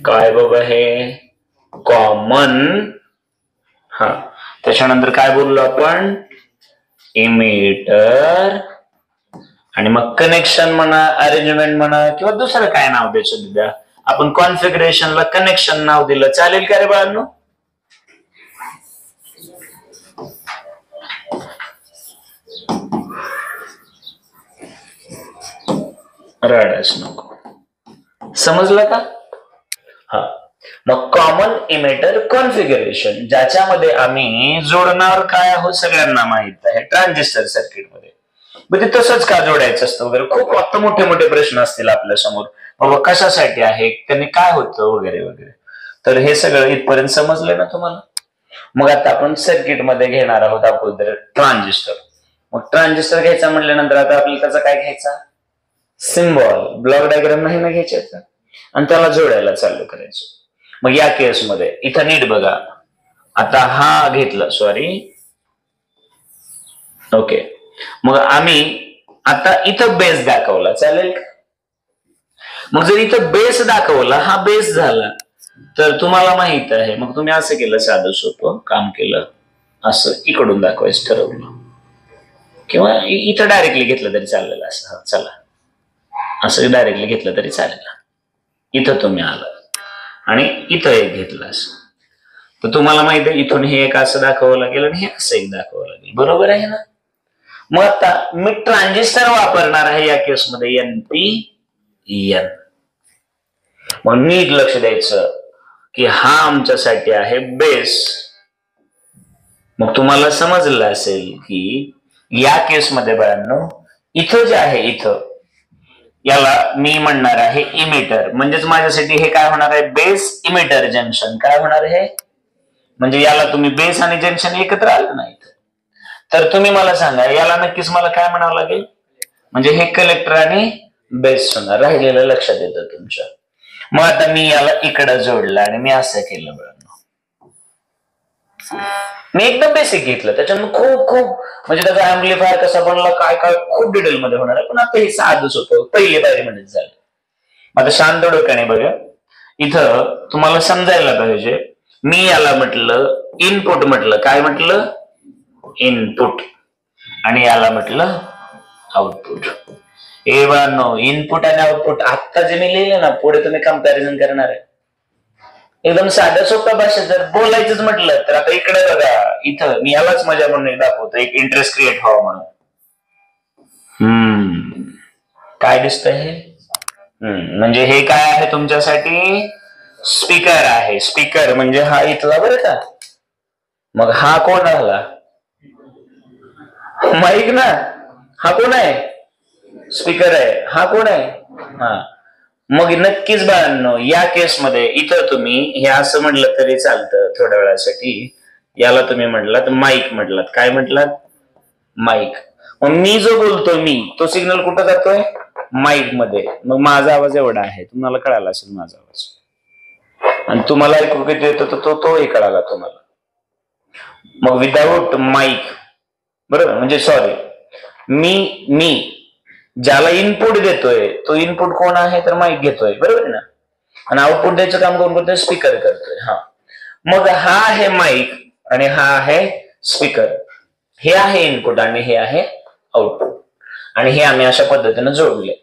काय बाबा हे कॉमन. हा, त्याच्यानंतर काय बोललो आपण, इमिटर, आणि मग कनेक्शन म्हणा, अरेंजमेंट म्हणा, किंवा दुसरं काय नाव द्यायचं द्या. आपण कॉन्फिगरेशनला कनेक्शन नाव दिलं चालेल का रे बाळांनो? रडायच नको, समजलं का? हा, मग कॉमन इमिटर कॉन्फिगरेशन, ज्याच्यामध्ये आम्ही जोडणार काय आहोत सगळ्यांना माहित आहे, ट्रान्झिस्टर सर्किट मध्ये. म्हणजे तसंच का जोडायचं असतं वगैरे, खूप आता मोठे मोठे प्रश्न असतील आपल्या समोर, बाबा कशासाठी आहे, त्यांनी काय होतं वगैरे वगैरे. तर हे सगळं इथपर्यंत समजलं ना तुम्हाला? मग आता आपण सर्किट मध्ये घेणार आहोत अगोदर ट्रान्झिस्टर. मग ट्रान्झिस्टर घ्यायचा म्हटल्यानंतर आता आपल्याला त्याचा काय घ्यायचा, सिम्बॉल, ब्लॉक डायग्राम नाही ना घ्यायचा, आणि त्याला जोडायला चालू करायचं. मग या केसमध्ये इथं नीट बघा, आता हा घेतला, सॉरी, ओके. मग आम्ही आता इथं बेस दाखवला चालेल का? मग जर इथं बेस दाखवला, हा बेस झाला, तर तुम्हाला माहित आहे, मग तुम्ही असं केलं, साधं सोपं काम केलं, असं इकडून दाखवायचं ठरवलं, किंवा इथं डायरेक्टली घेतलं तरी चालेल, असं चला, असं डायरेक्टली घेतलं तरी चालेल. इथं तुम्ही आला आणि इथं एक घेतलं असं, तर तुम्हाला माहित आहे इथून हे एक असं दाखवावं लागेल आणि हे असं एक दाखवावं लागेल, बरोबर आहे ना? मग आता मी ट्रान्झिस्टर वापरणार आहे या केसमध्ये NPN. मग नीट लक्ष द्यायचं की हा आमच्यासाठी आहे बेस. मग तुम्हाला समजलं असेल की या केसमध्ये बाळांनो, इथं जे आहे, इथं याला मी म्हणणार आहे इमिटर, म्हणजेच माझ्यासाठी हे काय होणार आहे, बेस इमिटर जंक्शन. काय होणार आहे, म्हणजे याला तुम्ही बेस आणि जंक्शन एकत्र आलं नाही, तर तुम्ही मला सांगा याला नक्कीच मला काय म्हणावं लागेल, म्हणजे हे कलेक्टर आणि बेस होणार. राहिलेलं लक्षात येतं तुमच्या. मग आता मी याला इकडं जोडलं आणि मी असं केलं बघा, मी एकदम बेसिक घेतलं, त्याच्यामुळे खूप खूप म्हणजे त्याचा अँप्लिफायर कसा बनला काय काय खूप डिटेल मध्ये होणार आहे, पण आता हे साधच होतं, पहिली पायरी मध्येच झालं. आता शांत डोक्याने बघा, इथं तुम्हाला समजायला पाहिजे, मी याला म्हटलं इनपुट, म्हटलं काय म्हटलं, इनपुट, आणि याला म्हटलं आउटपुट. हे बाळांनो, इनपुट आणि आउटपुट आता जे मी लिहिले ना, पुढे तुम्ही कंपॅरिझन करणार आहे, एकदम साध्या सोप्या भाषेत जर बोलायचंच म्हटलं तर आता इकडे बघा, इथं मी यालाच मजा म्हणून दाखवतो, एक इंटरेस्ट क्रिएट व्हावं म्हणून. काय दिसतंय हे, म्हणजे हे काय आहे तुमच्यासाठी, स्पीकर आहे. स्पीकर म्हणजे हा इथला बरं का. मग हा कोण आला, माईक ना, हा कोण आहे, स्पीकर आहे. हा कोण आहे, हा. मग नक्कीच बाळांनो या केसमध्ये इथं तुम्ही हे असं म्हटलं तरी चालतं थोड्या वेळासाठी, याला तुम्ही म्हटलात माईक, म्हटलात काय म्हटलात, माईक. मग मी जो बोलतोय मी, तो सिग्नल कुठं जातोय, माईक मध्ये. मग माझा आवाज एवढा आहे, तुम्हाला कळाला असेल माझा आवाज, आणि तुम्हाला ऐकू किती येतो तोही कळाला तुम्हाला. मग विदाऊट माईक, बरोबर, म्हणजे सॉरी, मी ज्याला इनपुट देतोय तो इनपुट कोण आहे, तर माईक घेतोय, बरोबर ना, आणि आउटपुट द्यायचं काम कोण करतोय, स्पीकर करतोय. हा, मग हा आहे माईक आणि हा आहे स्पीकर, हे आहे इनपुट आणि हे आहे आउटपुट, आणि हे आम्ही अशा पद्धतीने जोडले.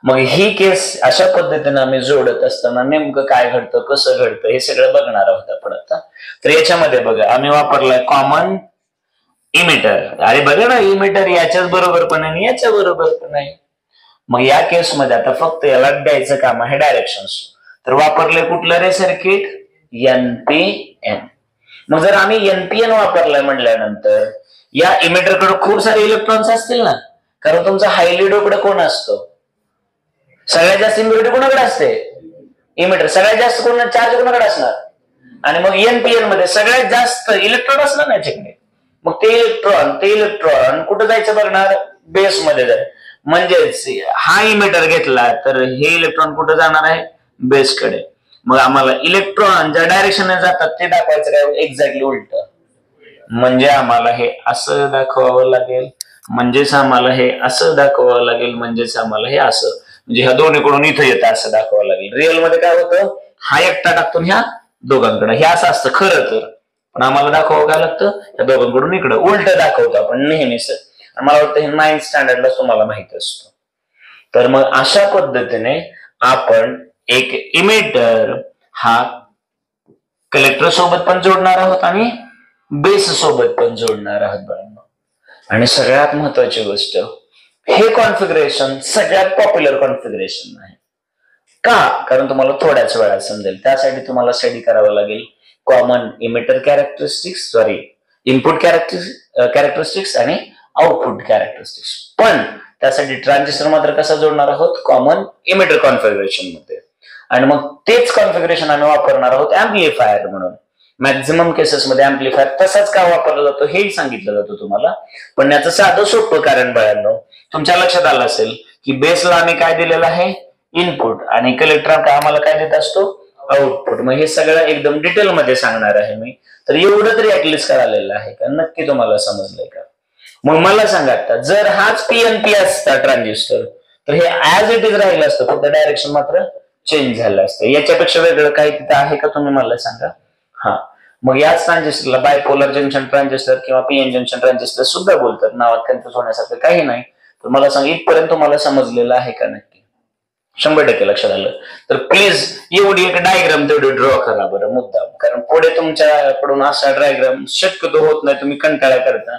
मग ही केस अशा पद्धतीने आम्ही जोडत असताना नेमकं काय घडतं, कसं घडतं, हे सगळं बघणार आहोत आपण आता. तर याच्यामध्ये बघा आम्ही वापरलाय कॉमन इमिटर. अरे बघा ना, इमिटर याच्याच बरोबर पण आहे, याच्या बरोबर पण आहे. मग या केसमध्ये आता फक्त याला द्यायचं काम आहे डायरेक्शन्स. तर वापरले कुठलं रे सर्किट, NPN. मग जर आम्ही NPN वापरलंय म्हटल्यानंतर या इमिटरकडे खूप सारे इलेक्ट्रॉन्स असतील ना, कारण तुमचा हायली डोप्ड कोण असतो, सगळ्यात जास्त इम्प्युरिटी कोणाकडे असते, इमिटर. सगळ्यात जास्त कोण चार्ज कोणाकडे असणार, आणि मग NPN मध्ये सगळ्यात जास्त इलेक्ट्रॉन असणार ना याच्याकडे. मग ते इलेक्ट्रॉन कुठं जायचं बघणार, बेस मध्ये जाय. म्हणजेच हा इमिटर घेतला तर हे इलेक्ट्रॉन कुठं जाणार आहे, बेस कडे. मग आम्हाला इलेक्ट्रॉन ज्या डायरेक्शनने जातात ते दाखवायचं काय, एक्झॅक्टली उलट. म्हणजे आम्हाला हे असं दाखवावं लागेल, म्हणजेच आम्हाला हे असं दाखवावं लागेल, म्हणजेच आम्हाला हे असं, म्हणजे ह्या दोन्हीकडून इथं येतं असं दाखवावं लागेल. रिअल मध्ये काय होतं, हा एकटा टाकतो ह्या दोघांकडे. हे असं असतं खरं तर, पण आम्हाला दाखवावं काय लागतं, या दोघांकडून इकडं उलट दाखवतो आपण नेहमीच. मला वाटतं हे 9th स्टँडर्डला तुम्हाला माहित असतं. तर मग अशा पद्धतीने आपण एक इमिटर हा कलेक्टर सोबत पण जोडणार आहोत आणि बेस सोबत पण जोडणार आहोत बाळांनो. आणि सगळ्यात महत्वाची गोष्ट, हे कॉन्फिगरेशन सगळ्यात पॉप्युलर कॉन्फिगरेशन आहे. का? कारण तुम्हाला थोड्याच वेळात समजेल. त्यासाठी तुम्हाला स्टडी करावं लागेल common emitter characteristics, input characteristics आणि आउटपुट कॅरेक्टरिस्टिक्स. पण त्यासाठी ट्रान्झिस्टर मात्र कसा जोडणार आहोत, कॉमन इमिटर कॉन्फिगरेशन मध्ये. आणि मग तेच कॉन्फिगरेशन आम्ही वापरणार आहोत ऍम्प्लिफायर म्हणून. मॅक्झिमम केसेसमध्ये ऍम्प्लिफायर तसाच का वापरला जातो हेही सांगितलं जातं तुम्हाला. पण याचं साधं सोपं कारण बाळांनो, तुमच्या लक्षात आलं असेल की बेसला आम्ही काय दिलेलं आहे, इनपुट, आणि कलेक्टर आम्हाला काय देत असतो, आउटपुट. मग हे सगळं एकदम डिटेल मध्ये सांगणार आहे मी. तर एवढं तरी ऍटलिस्ट करायला आहे का, नक्की तुम्हाला समजलंय का? मग मला सांगा आता, जर हाच पीएनपी असता ट्रान्झिस्टर तर हे ऍज इट इज राहिलं असतं, फक्त डायरेक्शन मात्र चेंज झालं असतं. याच्यापेक्षा वेगळं काही तिथं आहे का, तुम्ही मला सांगा. हा, मग याच ट्रान्झिस्टरला बायपोलर जंक्शन ट्रान्झिस्टर किंवा पीएन जंक्शन ट्रान्झिस्टर सुद्धा बोलतात. नावात कन्फ्युज होण्यासारखं काही नाही. तर मला सांग, इथपर्यंत तुम्हाला समजलेलं आहे का नक्की? 100% लक्षात आलं. तर प्लीज एवढी एक डायग्राम तेवढी ड्रॉ करा बरं मुद्दाम, कारण पुढे तुमच्याकडून असा डायग्राम शक्यतो होत नाही, तुम्ही कंटाळा करता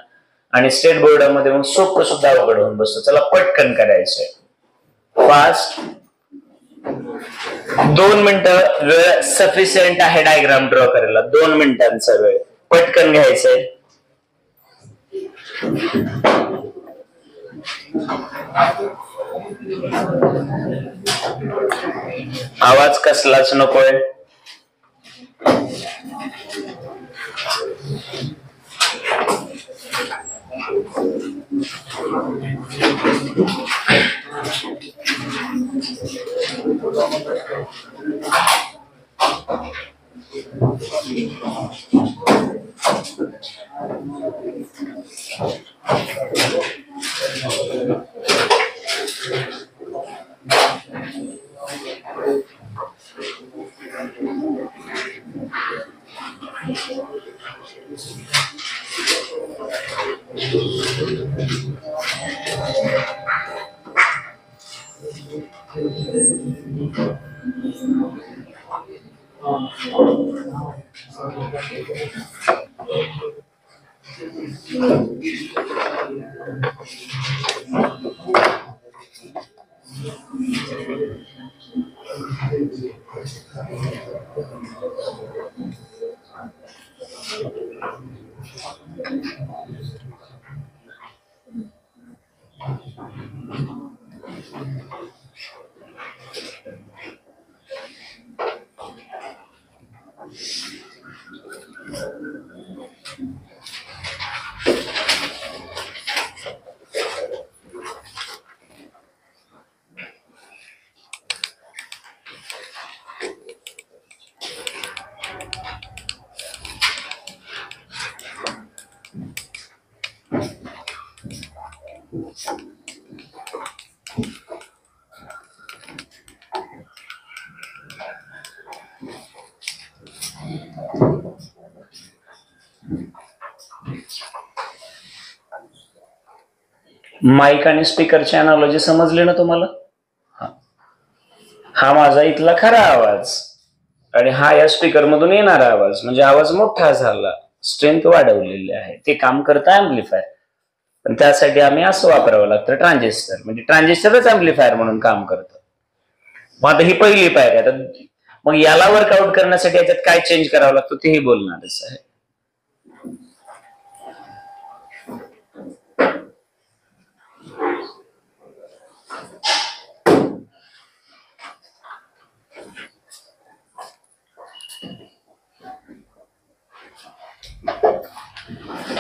आणि स्टेट बोर्डामध्ये मग सोपं सुद्धा अवघड होऊन बसतं. चला पटकन करायचंय, फास्ट. 2 मिनिटं वेळ सफिशियंट आहे डायग्राम ड्रॉ करायला. 2 मिनिटांचा वेळ पटकन घ्यायचंय. आवाज कसलाच नकोय. माईक आणि स्पीकरची अनालॉजी समजली ना तुम्हाला? हा माझा इथला खरा आवाज आणि हा या स्पीकर मधून येणारा आवाज, म्हणजे आवाज मोठा झाला, स्ट्रेंथ वाढवलेली आहे. ते काम करतं ऍम्प्लिफायर. पण त्यासाठी आम्ही असं वापरावं लागतं ट्रान्झिस्टर, म्हणजे ट्रान्झिस्टरच ऍम्प्लिफायर म्हणून काम करतं. मग आता ही पहिली पायरी. आता मग याला वर्कआउट करण्यासाठी याच्यात काय चेंज करावं लागतं तेही बोलणारच आहे.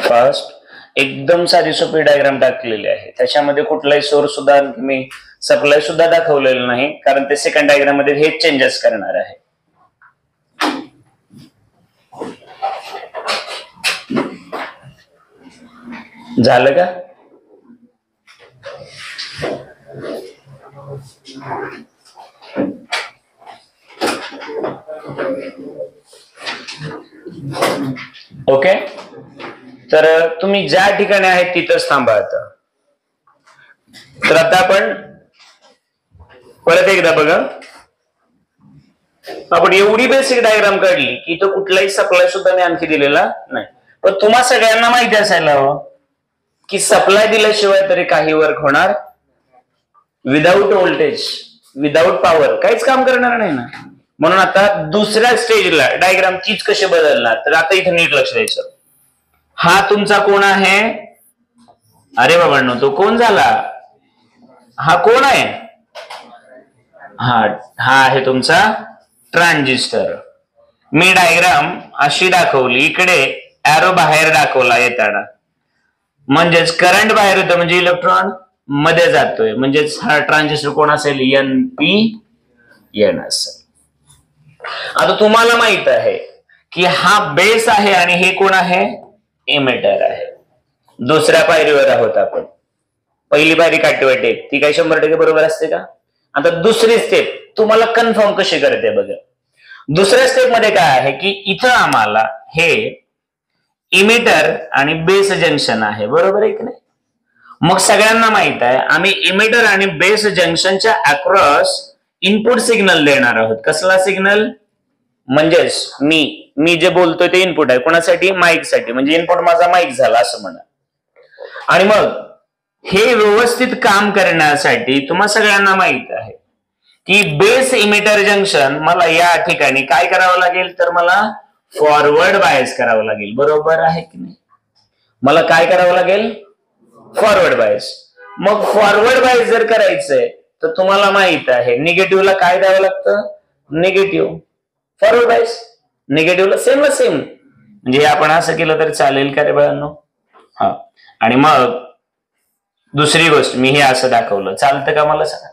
फास्ट एकदम साधी सोपी डायग्राम टाकलेली आहे. त्याच्यामध्ये कुठलाही सोर्स सुद्धा मी सप्लाय सुद्धा दाखवलेलं नाही, कारण ते सेकंड डायग्राम मध्ये हे चेंजेस करणार आहे. झालं का? ओके, तर तुम्ही ज्या ठिकाणी आहेत तिथंच थांबा आता. तर आता आपण परत एकदा बघा, आपण एवढी बेसिक डायग्राम काढली की तो कुठलाही सप्लाय सुद्धा मी आणखी दिलेला नाही. पण तुम्हा सगळ्यांना माहिती असायला हवं की सप्लाय दिल्याशिवाय तरी काही वर्क होणार, विदाऊट व्होल्टेज विदाऊट पॉवर काहीच काम करणार नाही ना. म्हणून आता दुसऱ्या स्टेजला डायग्राम तीच कशी बदलणार, तर आता इथे नीट लक्ष द्यायचं. हा तुमचा कोण आहे? अरे बाबांनो, तो कोण झाला? हा कोण आहे? हा आहे तुमचा ट्रान्झिस्टर. मी डायग्राम अशी दाखवली, इकडे एरो बाहेर दाखवला येताना, म्हणजेच करंट बाहेर होतं म्हणजे इलेक्ट्रॉन मध्ये जातोय, म्हणजेच हा ट्रान्झिस्टर कोण असेल? NPN असेल. आता तुम्हाला माहित आहे की हा बेस आहे आणि हे कोण आहे? इमिटर आहे. दुसऱ्या पायरीवर आहोत आपण. पहिली पायरी काटेवाटे ती काय 100% बरोबर असते का? आता दुसरी स्टेप तुम्हाला कन्फर्म कशी करते बघा. दुसऱ्या स्टेप मध्ये काय आहे की इथं आम्हाला हे इमिटर आणि बेस जंक्शन आहे, बरोबर आहे की नाही? मग सगळ्यांना माहित आहे आम्ही इमिटर आणि बेस जंक्शनच्या अक्रॉस इनपुट सिग्नल देणार आहोत. कसला सिग्नल? म्हणजेच मी जे बोलतोय ते इनपुट आहे. कोणासाठी? माईक साठी. म्हणजे इनपुट माझा माईक झाला असं म्हणा. आणि मग हे व्यवस्थित काम करण्यासाठी तुम्हा सगळ्यांना माहित आहे की बेस इमिटर जंक्शन मला या ठिकाणी काय करावं लागेल, तर मला फॉरवर्ड बायस करावं लागेल, बरोबर आहे की नाही? मला काय करावं लागेल? Forward bias. मग फॉरवर्ड बायस जर करायचंय तर तुम्हाला माहित आहे निगेटिव्हला काय द्यावं लागतं? निगेटिव्ह. फॉरवर्ड बायस निगेटिव्हला सेम. म्हणजे आपण असं केलं तर चालेल का रे बाळांनो? हा. आणि मग दुसरी गोष्ट मी हे असं दाखवलं, चालतं का मला सांगा?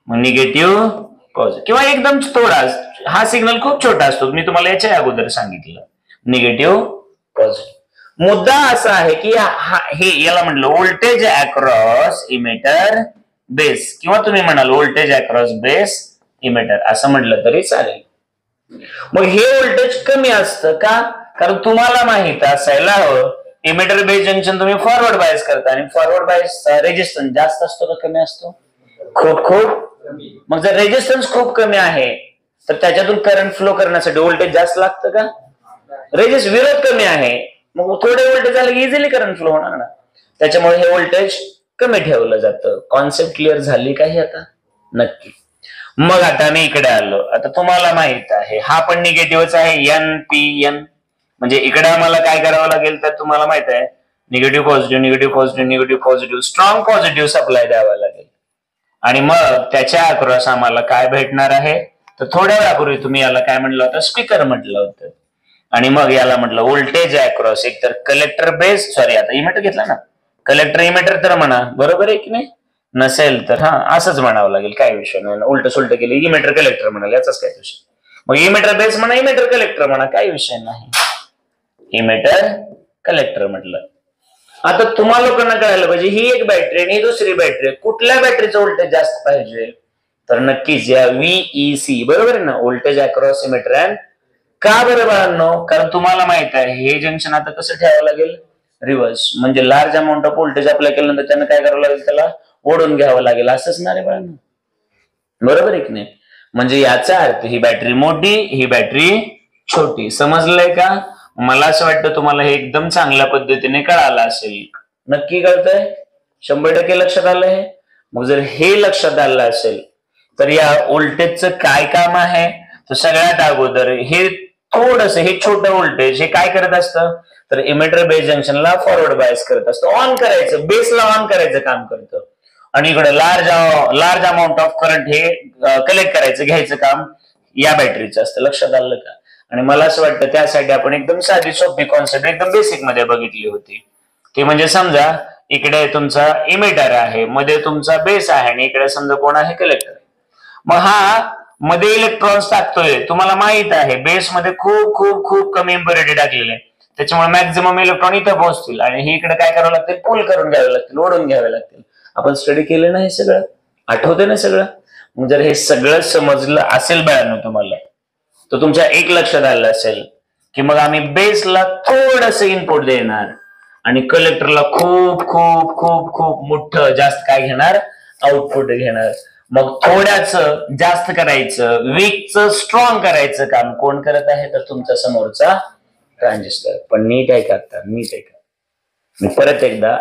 मग निगेटिव्ह पॉझिटिव्ह किंवा एकदम थोडा, हा सिग्नल खूप छोटा असतो, मी तुम्हाला याच्या अगोदर सांगितलं. Negative positive. मुद्दा असा आहे की हे याला म्हटलं व्होल्टेज अक्रॉस इमिटर बेस, किंवा तुम्ही म्हणाल व्होल्टेज अक्रॉस बेस इमिटर असं म्हटलं तरी चालेल. मग हे व्होल्टेज कमी असतं का? कारण तुम्हाला माहित असायला हवं इमिटर बेस जंक्शन तुम्ही फॉरवर्ड बायस करता आणि फॉरवर्ड बायसचा रेजिस्टन्स जास्त असतो का कमी असतो? खूप. मग जर रेजिस्टन्स खूप कमी आहे तर त्याच्यातून करंट फ्लो करण्यासाठी व्होल्टेज जास्त लागतं का? विरोध कमी आहे, मग थोडे व्होल्टेज आले की इझिली करंट फ्लो होणार ना. त्याच्यामुळे हे व्होल्टेज कमी ठेवलं जातं. कॉन्सेप्ट क्लिअर झाली काही आता? नक्की. मग आता मी इकडे आलो. आता तुम्हाला माहित आहे हा पण निगेटिव्हच आहे, NPN. म्हणजे इकडे आम्हाला काय करावं लागेल, तर तुम्हाला माहित आहे negative positive strong positive supply द्यावा लागेल. आणि मग त्याच्या अक्रॉस आम्हाला काय भेटणार आहे, तर थोड्या वेळापूर्वी तुम्ही याला काय म्हटलं होतं? स्पीकर म्हटलं होतं. आणि मग याला म्हटलं व्होल्टेज अक्रॉस एक तर कलेक्टर बेस, सॉरी आता इमिटर घेतला ना, कलेक्टर इमिटर तर म्हणा, बरोबर आहे की नाही? नसेल तर असंच म्हणावं लागेल, काय विषय नाही. उलट सुलट केले इमिटर कलेक्टर म्हणाल, याचाच काय विषय. मग इमिटर बेस म्हणा, इमिटर कलेक्टर म्हणा, काही विषय नाही. इमिटर कलेक्टर म्हटलं. आता तुम्हाला लोकांना कळायला पाहिजे ही एक बॅटरी आणि ही दुसरी बॅटरी, कुठल्या बॅटरीचं व्होल्टेज जास्त पाहिजे? तर नक्कीच या VEC, बरोबर आहे ना, व्होल्टेज अक्रॉस इमिटर अँड. का बरं बाळांनो? कारण तुम्हाला माहित आहे हे जंक्शन आता कसं ठेवावं लागेल? रिव्हर्स. म्हणजे large amount off voltage apply केल्यानंतर त्यांना काय करावं लागेल? त्याला ओढून घ्यावं लागेल. असंच ना रे बाळांनो, बरोबर आहे की नाही? म्हणजे याचा अर्थ ही बॅटरी मोठी, ही बॅटरी छोटी. समजलंय का? मला असं वाटतं तुम्हाला हे एकदम चांगल्या पद्धतीने कळालं असेल. नक्की कळतंय? 100% लक्षात आलंय? मग जर हे लक्षात आलं असेल तर या व्होल्टेजचं काय काम आहे, तर सगळ्यात अगोदर हे थोडस, हे छोटं व्होल्टेज हे काय करत असतं, तर इमिटर बेस जंक्शनला फॉरवर्ड बायस करत असतं. ऑन करायचं, बेसला ऑन करायचं काम करतं. आणि इकडे लार्ज अमाऊंट ऑफ करंट हे कलेक्ट करायचं, घ्यायचं काम या बॅटरीचं असतं. लक्षात आलं का? आणि मला असं वाटतं त्यासाठी आपण एकदम साधी सोपी कॉन्सेप्ट एकदम बेसिक मध्ये बघितली होती. ती म्हणजे समजा इकडे तुमचा इमिटर आहे, मध्ये तुमचा बेस आहे आणि इकडे समजा कोण आहे? कलेक्टर. मग हा मध्ये इलेक्ट्रॉन्स टाकतोय. तुम्हाला माहित आहे बेस मध्ये खूप खूप खूप कमी इम्प्युरिटी टाकलेली आहे, त्याच्यामुळे मॅक्झिमम इलेक्ट्रॉन इथं पोहोचतील आणि हे इकडे काय करावं लागतील? पुल करून घ्यावे लागतील, ओढून घ्यावे लागतील. आपण स्टडी केलं ना हे सगळं? आठवते ना सगळं? मग जर हे सगळं समजलं असेल बाळांनो तुम्हाला, तर तुमच्या एक लक्षात आलं असेल की मग आम्ही बेसला थोडस इनपुट देणार आणि कलेक्टरला खूप खूप खूप खूप मोठं जास्त काय घेणार, आउटपुट घेणार. मग थोड्याच जास्त करायचं, वीकचं स्ट्रॉंग करायचं काम कोण करत आहे, तर तुमच्या समोरचा ट्रान्झिस्टर. पण नीट आहे का, आता नीट आहे का, मी परत एकदा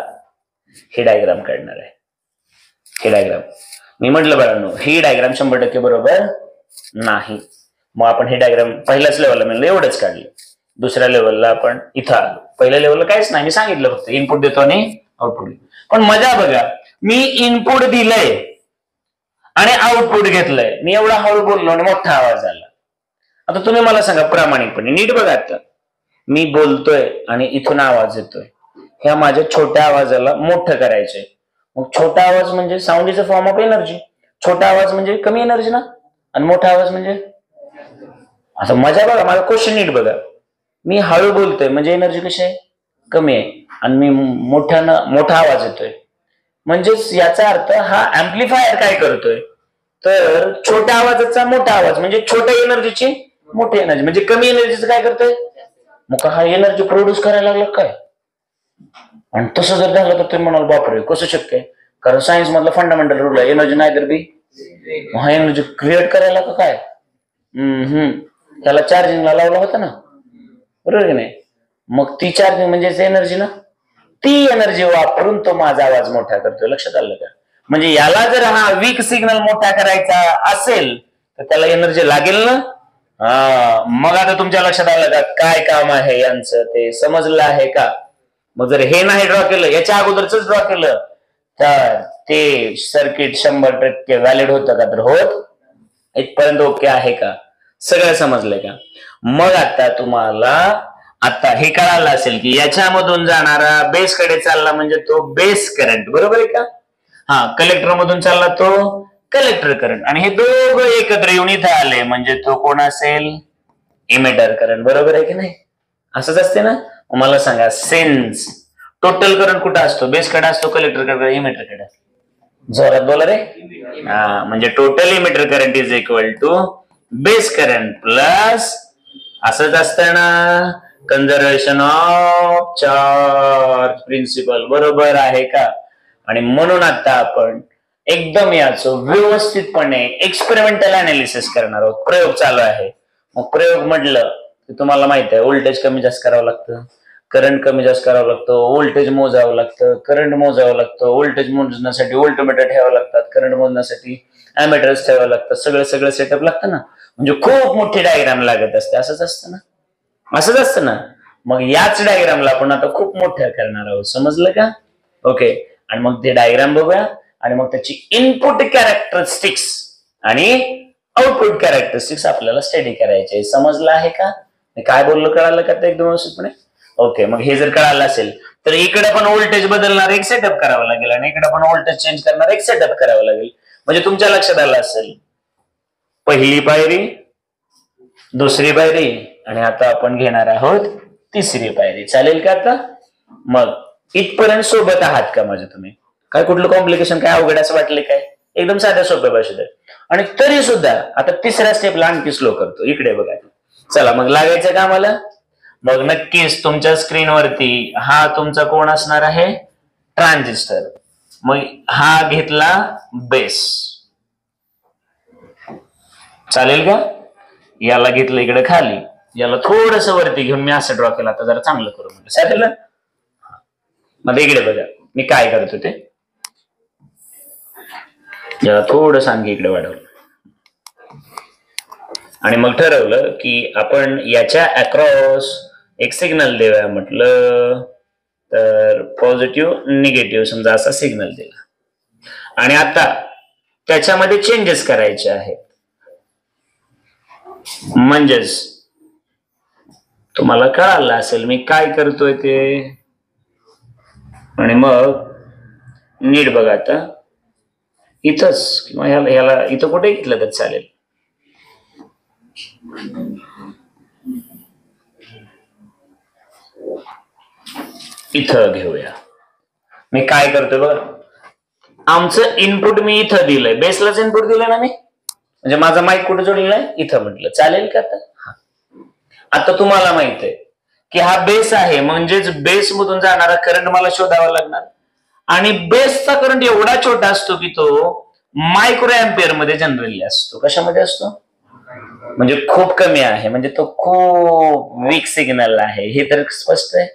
हे डायग्राम काढणार आहे. हे डायग्राम मी म्हटलं बाळांनो, ही डायग्राम 100% बरोबर नाही. मग आपण हे डायग्राम पहिल्याच लेवलला म्हणलं एवढंच काढलं, दुसऱ्या लेवलला आपण इथं आलो. पहिल्या लेवलला काहीच नाही, मी सांगितलं फक्त इनपुट देतो आणि आउटपुट. पण मजा बघा, मी इनपुट दिलंय आणि आउटपुट घेतलंय. मी एवढा हळू बोललो आणि मोठा आवाज आला. आता तुम्ही मला सांगा प्रामाणिकपणे, नीट बघा, आता मी बोलतोय आणि इथून आवाज येतोय, ह्या माझ्या छोट्या आवाजाला मोठं करायचंय. मग छोटा आवाज म्हणजे sound is a form of energy. छोटा आवाज म्हणजे कमी एनर्जी ना, आणि मोठा आवाज म्हणजे. असं मजा बघा, माझा क्वेश्चन नीट बघा. मी हळू बोलतोय म्हणजे एनर्जी कशी आहे, कमी आहे, आणि मी मोठा आवाज येतोय म्हणजेच याचा अर्थ हा ऍम्प्लिफायर काय करतोय, तर छोट्या आवाजाचा मोठा आवाज म्हणजे छोट्या एनर्जीची मोठी एनर्जी, म्हणजे कमी एनर्जीचं काय करतोय, मग हा एनर्जी प्रोड्यूस करायला लागला काय. आणि तसं जर झालं तर तुम्ही म्हणाल बापरे कसं शक्य आहे, कारण सायन्स मधला फंडामेंटल रूल आहे, एनर्जी नाही तर बी. हा एनर्जी क्रिएट करायला का काय, त्याला चार्जिंगला लावला होता ना, बरोबर की नाही. मग ती चार्जिंग म्हणजेच एनर्जी ना, ती एनर्जी वापरून तो माझा आवाज मोठा करतोय. लक्षात आलं का. म्हणजे याला जर हा वीक सिग्नल मोठा करायचा असेल तर त्याला एनर्जी लागेल ना. मग आता तुमच्या लक्षात आलं का काय काम आहे यांचं, ते समजलं आहे का. मग जर हे नाही ड्रॉ केलं, याच्या अगोदरच ड्रॉ केलं तर ते सर्किट 100% व्हॅलिड होतं का, तर होत. इथपर्यंत ओके आहे का, सगळं समजलंय का. मग आता तुम्हाला आता हे कळालं असेल की याच्यामधून जाणारा बेस कडे चालला म्हणजे तो बेस करंट, बरोबर आहे का. कलेक्टर मधून चालला तो कलेक्टर करंट, आणि हे दोघं एकत्र येऊन इथे आले म्हणजे तो कोण असेल, इमिटर करंट, बरोबर आहे की नाही. असंच असते ना. मला सांगा, सेन्स टोटल करंट कुठं असतो, बेस कडे असतो, कलेक्टर कडे, इमिटर कडे. जोरात बोला रे. म्हणजे total emitter current is equal to base current plus, असंच असतं ना, कन्झर्वेशन ऑफ चार्ज प्रिन्सिपल, बरोबर आहे का. आणि म्हणून आता आपण एकदम याचं व्यवस्थितपणे एक्सपेरिमेंटल अनालिसिस करणार आहोत. प्रयोग चालू आहे. मग प्रयोग म्हटलं की तुम्हाला माहित आहे, व्होल्टेज कमी जास्त करावं लागतं, करंट कमी जास्त करावं लागतं, व्होल्टेज मोजावं लागतं, करंट मोजावं लागतं, व्होल्टेज मोजण्यासाठी व्होल्टमीटर ठेवावं लागतात, करंट मोजण्यासाठी अॅमीटर्स ठेवावं लागतं, सगळं सेटअप लागतं ना. म्हणजे खूप मोठी डायग्राम लागत असते. असंच असतं ना, असंच असतं ना. मग याच डायग्रामला आपण आता खूप मोठ्या करणार आहोत, समजलं का. ओके. आणि मग ते डायग्राम बघूया आणि मग त्याची इनपुट कॅरेक्टरिस्टिक्स आणि आउटपुट कॅरेक्टरिस्टिक्स आपल्याला स्टडी करायचे. समजलं आहे का, मी काय बोललो, कळालं का ते एकदम व्यवस्थितपणे. ओके. मग हे जर कळालं असेल तर इकडे पण व्होल्टेज बदलणार एक सेटअप करावं लागेल आणि इकडे पण व्होल्टेज चेंज करणार एक सेटअप करावं लागेल. म्हणजे तुमच्या लक्षात आलं असेल, पहिली पायरी, दुसरी पायरी, आणि आता आपण घेणार आहोत तिसरी पायरी. चालेल का आता. मग इथपर्यंत सोबत आहात का माझे तुम्ही, काय कुठलं कॉम्प्लिकेशन, काय अवघड असं वाटले काय, एकदम साध्या सोप्या भाषेत आहे. आणि तरी सुद्धा आता तिसऱ्या स्टेपला आणखी स्लो करतो. इकडे बघा. चला मग लागायचं का मला. मग नक्कीच तुमच्या स्क्रीनवरती हा तुमचा कोण असणार आहे, ट्रान्झिस्टर. मग हा घेतला बेस, चालेल का. याला घेतलं इकडे खाली, याला थोडस वरती घेऊन मी असं ड्रॉ केलं. आता जरा चांगलं करू म्हणजे चालेल ना. मग इकडे बघा मी काय करतो ते, याला थोडस आणखी इकडे वाढवलं आणि मग ठरवलं की आपण याच्या अक्रॉस एक सिग्नल देऊया. म्हटलं तर पॉझिटिव्ह निगेटिव्ह समजा असा सिग्नल दिला, आणि आता त्याच्यामध्ये चेंजेस करायचे आहेत. म्हणजेच तुम्हाला कळालं असेल मी काय करतोय ते. आणि मग नीट बघा, आता इथंच किंवा ह्याला इथं कुठे घेतलं तर चालेल. इथं घेऊया. मी काय करतोय बघा, आमचं इनपुट मी इथं दिलंय, बेसलाच इनपुट दिलंय ना मी, म्हणजे माझा माईक कुठे जोडलेला आहे इथं. म्हटलं चालेल का आता. आता तुम्हाला माहित आहे की हा बेस आहे, म्हणजेच बेस मधून जाणारा करंट मला शोधावा लागणार. आणि बेसचा करंट एवढा छोटा असतो की तो मायक्रो अँपिअर मध्ये जनरली असतो. कशामध्ये असतो? म्हणजे खूप कमी आहे, म्हणजे तो खूप वीक सिग्नल आहे, हे तर स्पष्ट आहे.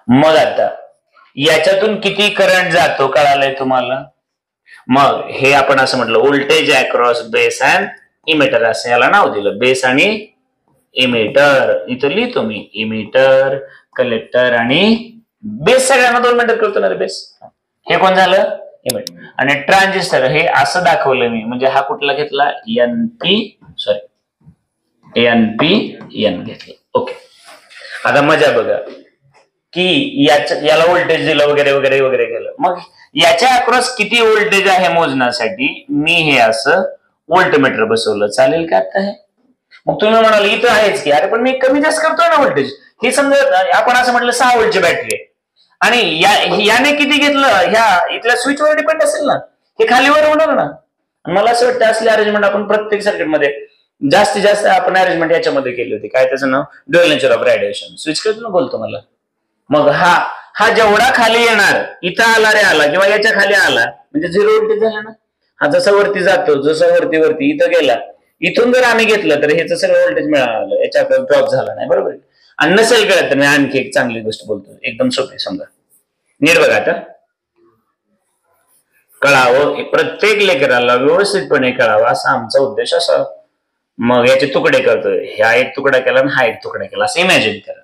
मग आता याच्यातून किती करंट जातो कळालंय तुम्हाला? मग हे आपण असं म्हटलं voltage across base and emitter, असं याला नाव दिलं. बेस आणि इमिटर, इथं लिहितो मी इमिटर, कलेक्टर आणि बेस. सगळ्यांना 2 मिनिटात करतो ना रे बेस. हे कोण झालं? इमिटर. आणि ट्रान्झिस्टर हे असं दाखवलं मी, म्हणजे हा कुठला घेतला? एन घेतला. ओके. आता मजा बघा की याला व्होल्टेज दिलं वगैरे वगैरे वगैरे केलं. मग याच्या अक्रॉस किती व्होल्टेज आहे मोजण्यासाठी मी हे असं व्होल्टमीटर बसवलं. चालेल का आता हे? मग तुम्ही म्हणाल इथं आहेच की, अरे पण मी कमी जास्त करतोय ना व्होल्टेज. हे समजा आपण असं म्हटलं 6 व्होल्टची बॅटरी आहे आणि याने किती घेतलं ह्या इथल्या स्विचवर डिपेंड असेल ना, हे खालीवर होणार ना. मला असं वाटतं असली अरेंजमेंट आपण प्रत्येक सर्किटमध्ये जास्तीत जास्त आपण अरेंजमेंट याच्यामध्ये केली होती. काय त्याचं नाव? Dual nature of radiation. Switch करतो बोलतो मला. मग हा जेवढा खाली येणार, इथं आला रे आला किंवा याच्या खाली आला म्हणजे 0 व्होल्टेज झाला ना. हा जसा वरती जातो, जसा वरती इथं गेला, इथून जर आम्ही घेतलं तर ह्याचं सगळं व्होल्टेज मिळालं, याच्याकडे ड्रॉप झाला नाही. बरोबर. आणि नसेल कळत तर मी आणखी एक चांगली गोष्ट बोलतो, एकदम सोपी. समजा नीट बघा आता, कळावं प्रत्येक लेकराला व्यवस्थितपणे कळावं असा आमचा उद्देश असा. मग याचे तुकडे करतोय, ह्या एक तुकडा केला आणि हा एक तुकडा केला, असं इमॅजिन करा.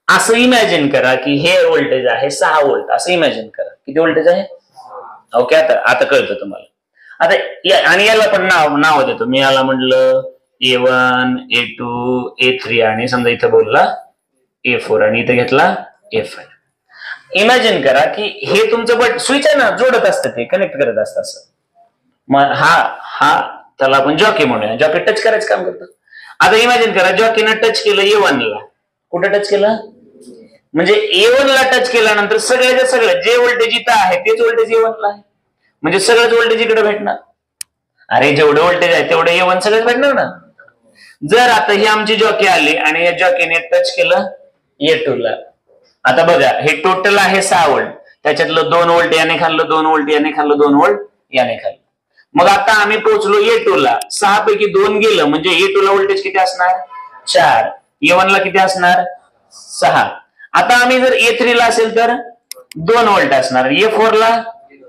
असं इमॅजिन करा की हे व्होल्टेज आहे 6 व्होल्ट. असं इमॅजिन करा किती व्होल्टेज आहे. ओके. आता कळतं तुम्हाला. आता आणि याला पण नाव देतो मी. याला म्हटलं A1, A2, A3 आणि समजा इथं बोलला A4 आणि इथं घेतला A5. इमॅजिन करा की हे तुमचं स्विच आहे ना, जोडत असतं, ते कनेक्ट करत असतं असं. मग हा त्याला आपण जॉकी म्हणूया. जॉकी टच करायचं काम करतो. आता इमॅजिन करा जॉकीनं टच केलं A1 ला. कुठं टच केलं? म्हणजे A1 ला टच केल्यानंतर सगळं जे व्होल्टेज इथं आहे तेच व्होल्टेज A1 ला आहे, म्हणजे सगळंच व्होल्टेज इकडे भेटणार. अरे जेवढं व्होल्टेज आहे तेवढं A1 सगळंच भेटणार ना. जर आता ही आमची जॉकी आली आणि या जॉकीने टच केलं A2 ला. आता बघा हे टोटल आहे 6 व्होल्ट, त्याच्यातलं 2 व्होल्ट याने खाल्लं, 2 व्होल्ट याने खाल्लं, 2 व्होल्ट याने खाल्लं. मग आता आम्ही पोहोचलो A2 ला. 6 पैकी 2 गेलं म्हणजे A2 ला व्होल्टेज किती असणार? 4. A1 ला किती असणार? 6. आता आम्ही जर A3 ला असेल तर 2 व्होल्ट असणार. A4 ला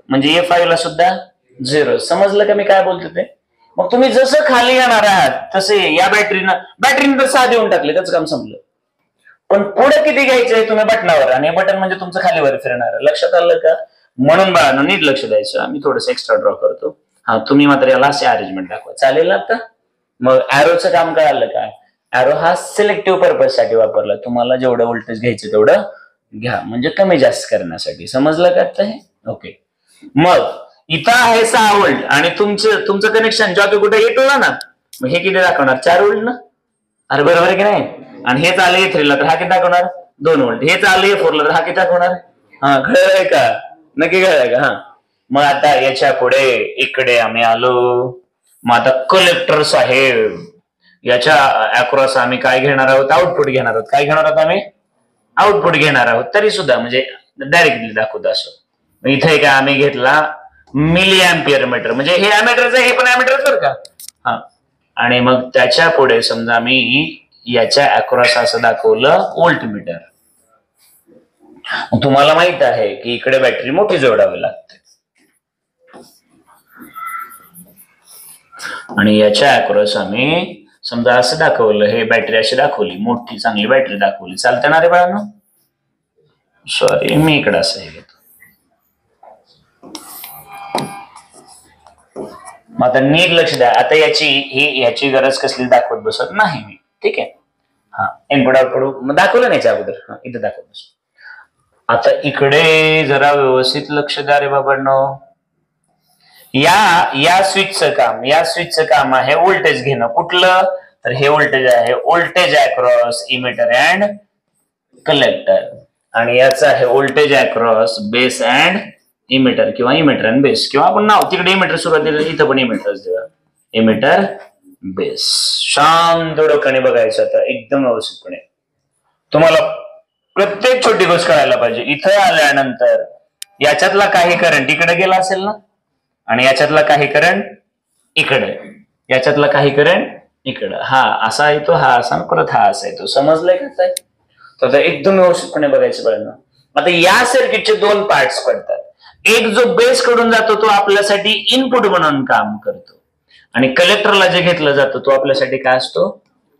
म्हणजे A5 ला सुद्धा 0. समजलं का मी काय बोलतो ते? मग तुम्ही जसं खाली येणार आहात तसे या बॅटरीनं तर 6 देऊन टाकले, त्याचं काम संपलं. पण पुढे किती घ्यायचंय तुम्ही बटनावर, आणि बटन म्हणजे तुमचं खालीवर फिरणार. लक्षात आलं का? म्हणून बाळांनो नीट लक्ष द्यायचं. आम्ही थोडंसं एक्स्ट्रा ड्रॉ करतो. हा तुम्ही मात्र याला असे अरेंजमेंट दाखवा. चालेल ना? आता मग ऍरोचं काम कळालं का? ऍरो हा सिलेक्टिव्ह पर्पज साठी वापरला. तुम्हाला जेवढं व्होल्टेज घ्यायचं तेवढं घ्या, म्हणजे कमी जास्त करण्यासाठी. समजलं का आता हे? ओके. मग इथं आहे 6 व्होल्ट आणि तुमचं कनेक्शन जॉकी कुठे A2 ला ना, मग हे किती दाखवणार? 4 व्होल्ट ना. अरे बरोबर आहे की नाही? आणि हे चालले A3 ला तर हा किती दाखवणार? 2 व्होल्ट. हे चालले A4 ला तर हा किती दाखवणार? हा कळलंय का? नक्की कळलंय का? हा. मग आता याच्या पुढे इकडे आम्ही आलो. मग आता कलेक्टर साहेब, याच्या अक्रॉस आम्ही काय घेणार आहोत? आउटपुट घेणार आहोत. काय घेणार आहोत आम्ही? आउटपुट घेणार आहोत. तरी सुद्धा म्हणजे डायरेक्टली दाखवतो असं. इथे काय आम्ही घेतला मिली अँपिअर मीटर, म्हणजे हे अॅमीटरच आहे, हे पण अॅमीटरच बरं का. हा. आणि मग त्याच्या पुढे समजा मी याच्या अक्रॉस असं दाखवलं व्होल्ट मीटर. तुम्हाला माहित आहे की इकडे बॅटरी मोठी जोडावी लागते आणि याच्या अक्रॉस आम्ही समजा असं दाखवलं, हे बॅटरी अशी दाखवली, मोठी चांगली बॅटरी दाखवली. चालतं ना रे बाळांनो? सॉरी मी इकडे असं हे घेतो. मग आता नीट लक्ष द्या. आता याची गरज कसली दाखवत बसत नाही मी. ठीक आहे. हा इनपुट आउटपुट दाखवलं नाही अगोदर. हा इथं दाखवत बस. आता इकडे जरा व्यवस्थित लक्ष द्या रे बाबांनो. या स्विचचं काम आहे व्होल्टेज घेणं. कुठलं? तर हे व्होल्टेज आहे voltage across emitter and collector, आणि याचं आहे voltage across base and emitter किंवा इमिटर अँड बेस, किंवा आपण नाव तिकडे इमिटर सुरुवातीला इथं पण इमिटरच देऊया. Emitter base. शांत डोक्याने बघायचं आता एकदम व्यवस्थितपणे. तुम्हाला प्रत्येक छोटी गोष्ट कळायला पाहिजे. इथं आल्यानंतर याच्यातला काही करंट इकडे गेला असेल ना, आणि याच्यातला काही करंट इकडे, याच्यातला काही करंट इकडं, हा असा येतो, हा असा, परत हा असा येतो. समजलंय का? तर एकदम व्यवस्थितपणे बघायचं बघा. आता या सर्किटचे दोन पार्ट्स पडतात. एक जो बेस कडून जातो तो आपल्यासाठी इनपुट म्हणून काम करतो, आणि कलेक्टरला जे घेतलं जातं तो आपल्यासाठी काय असतो?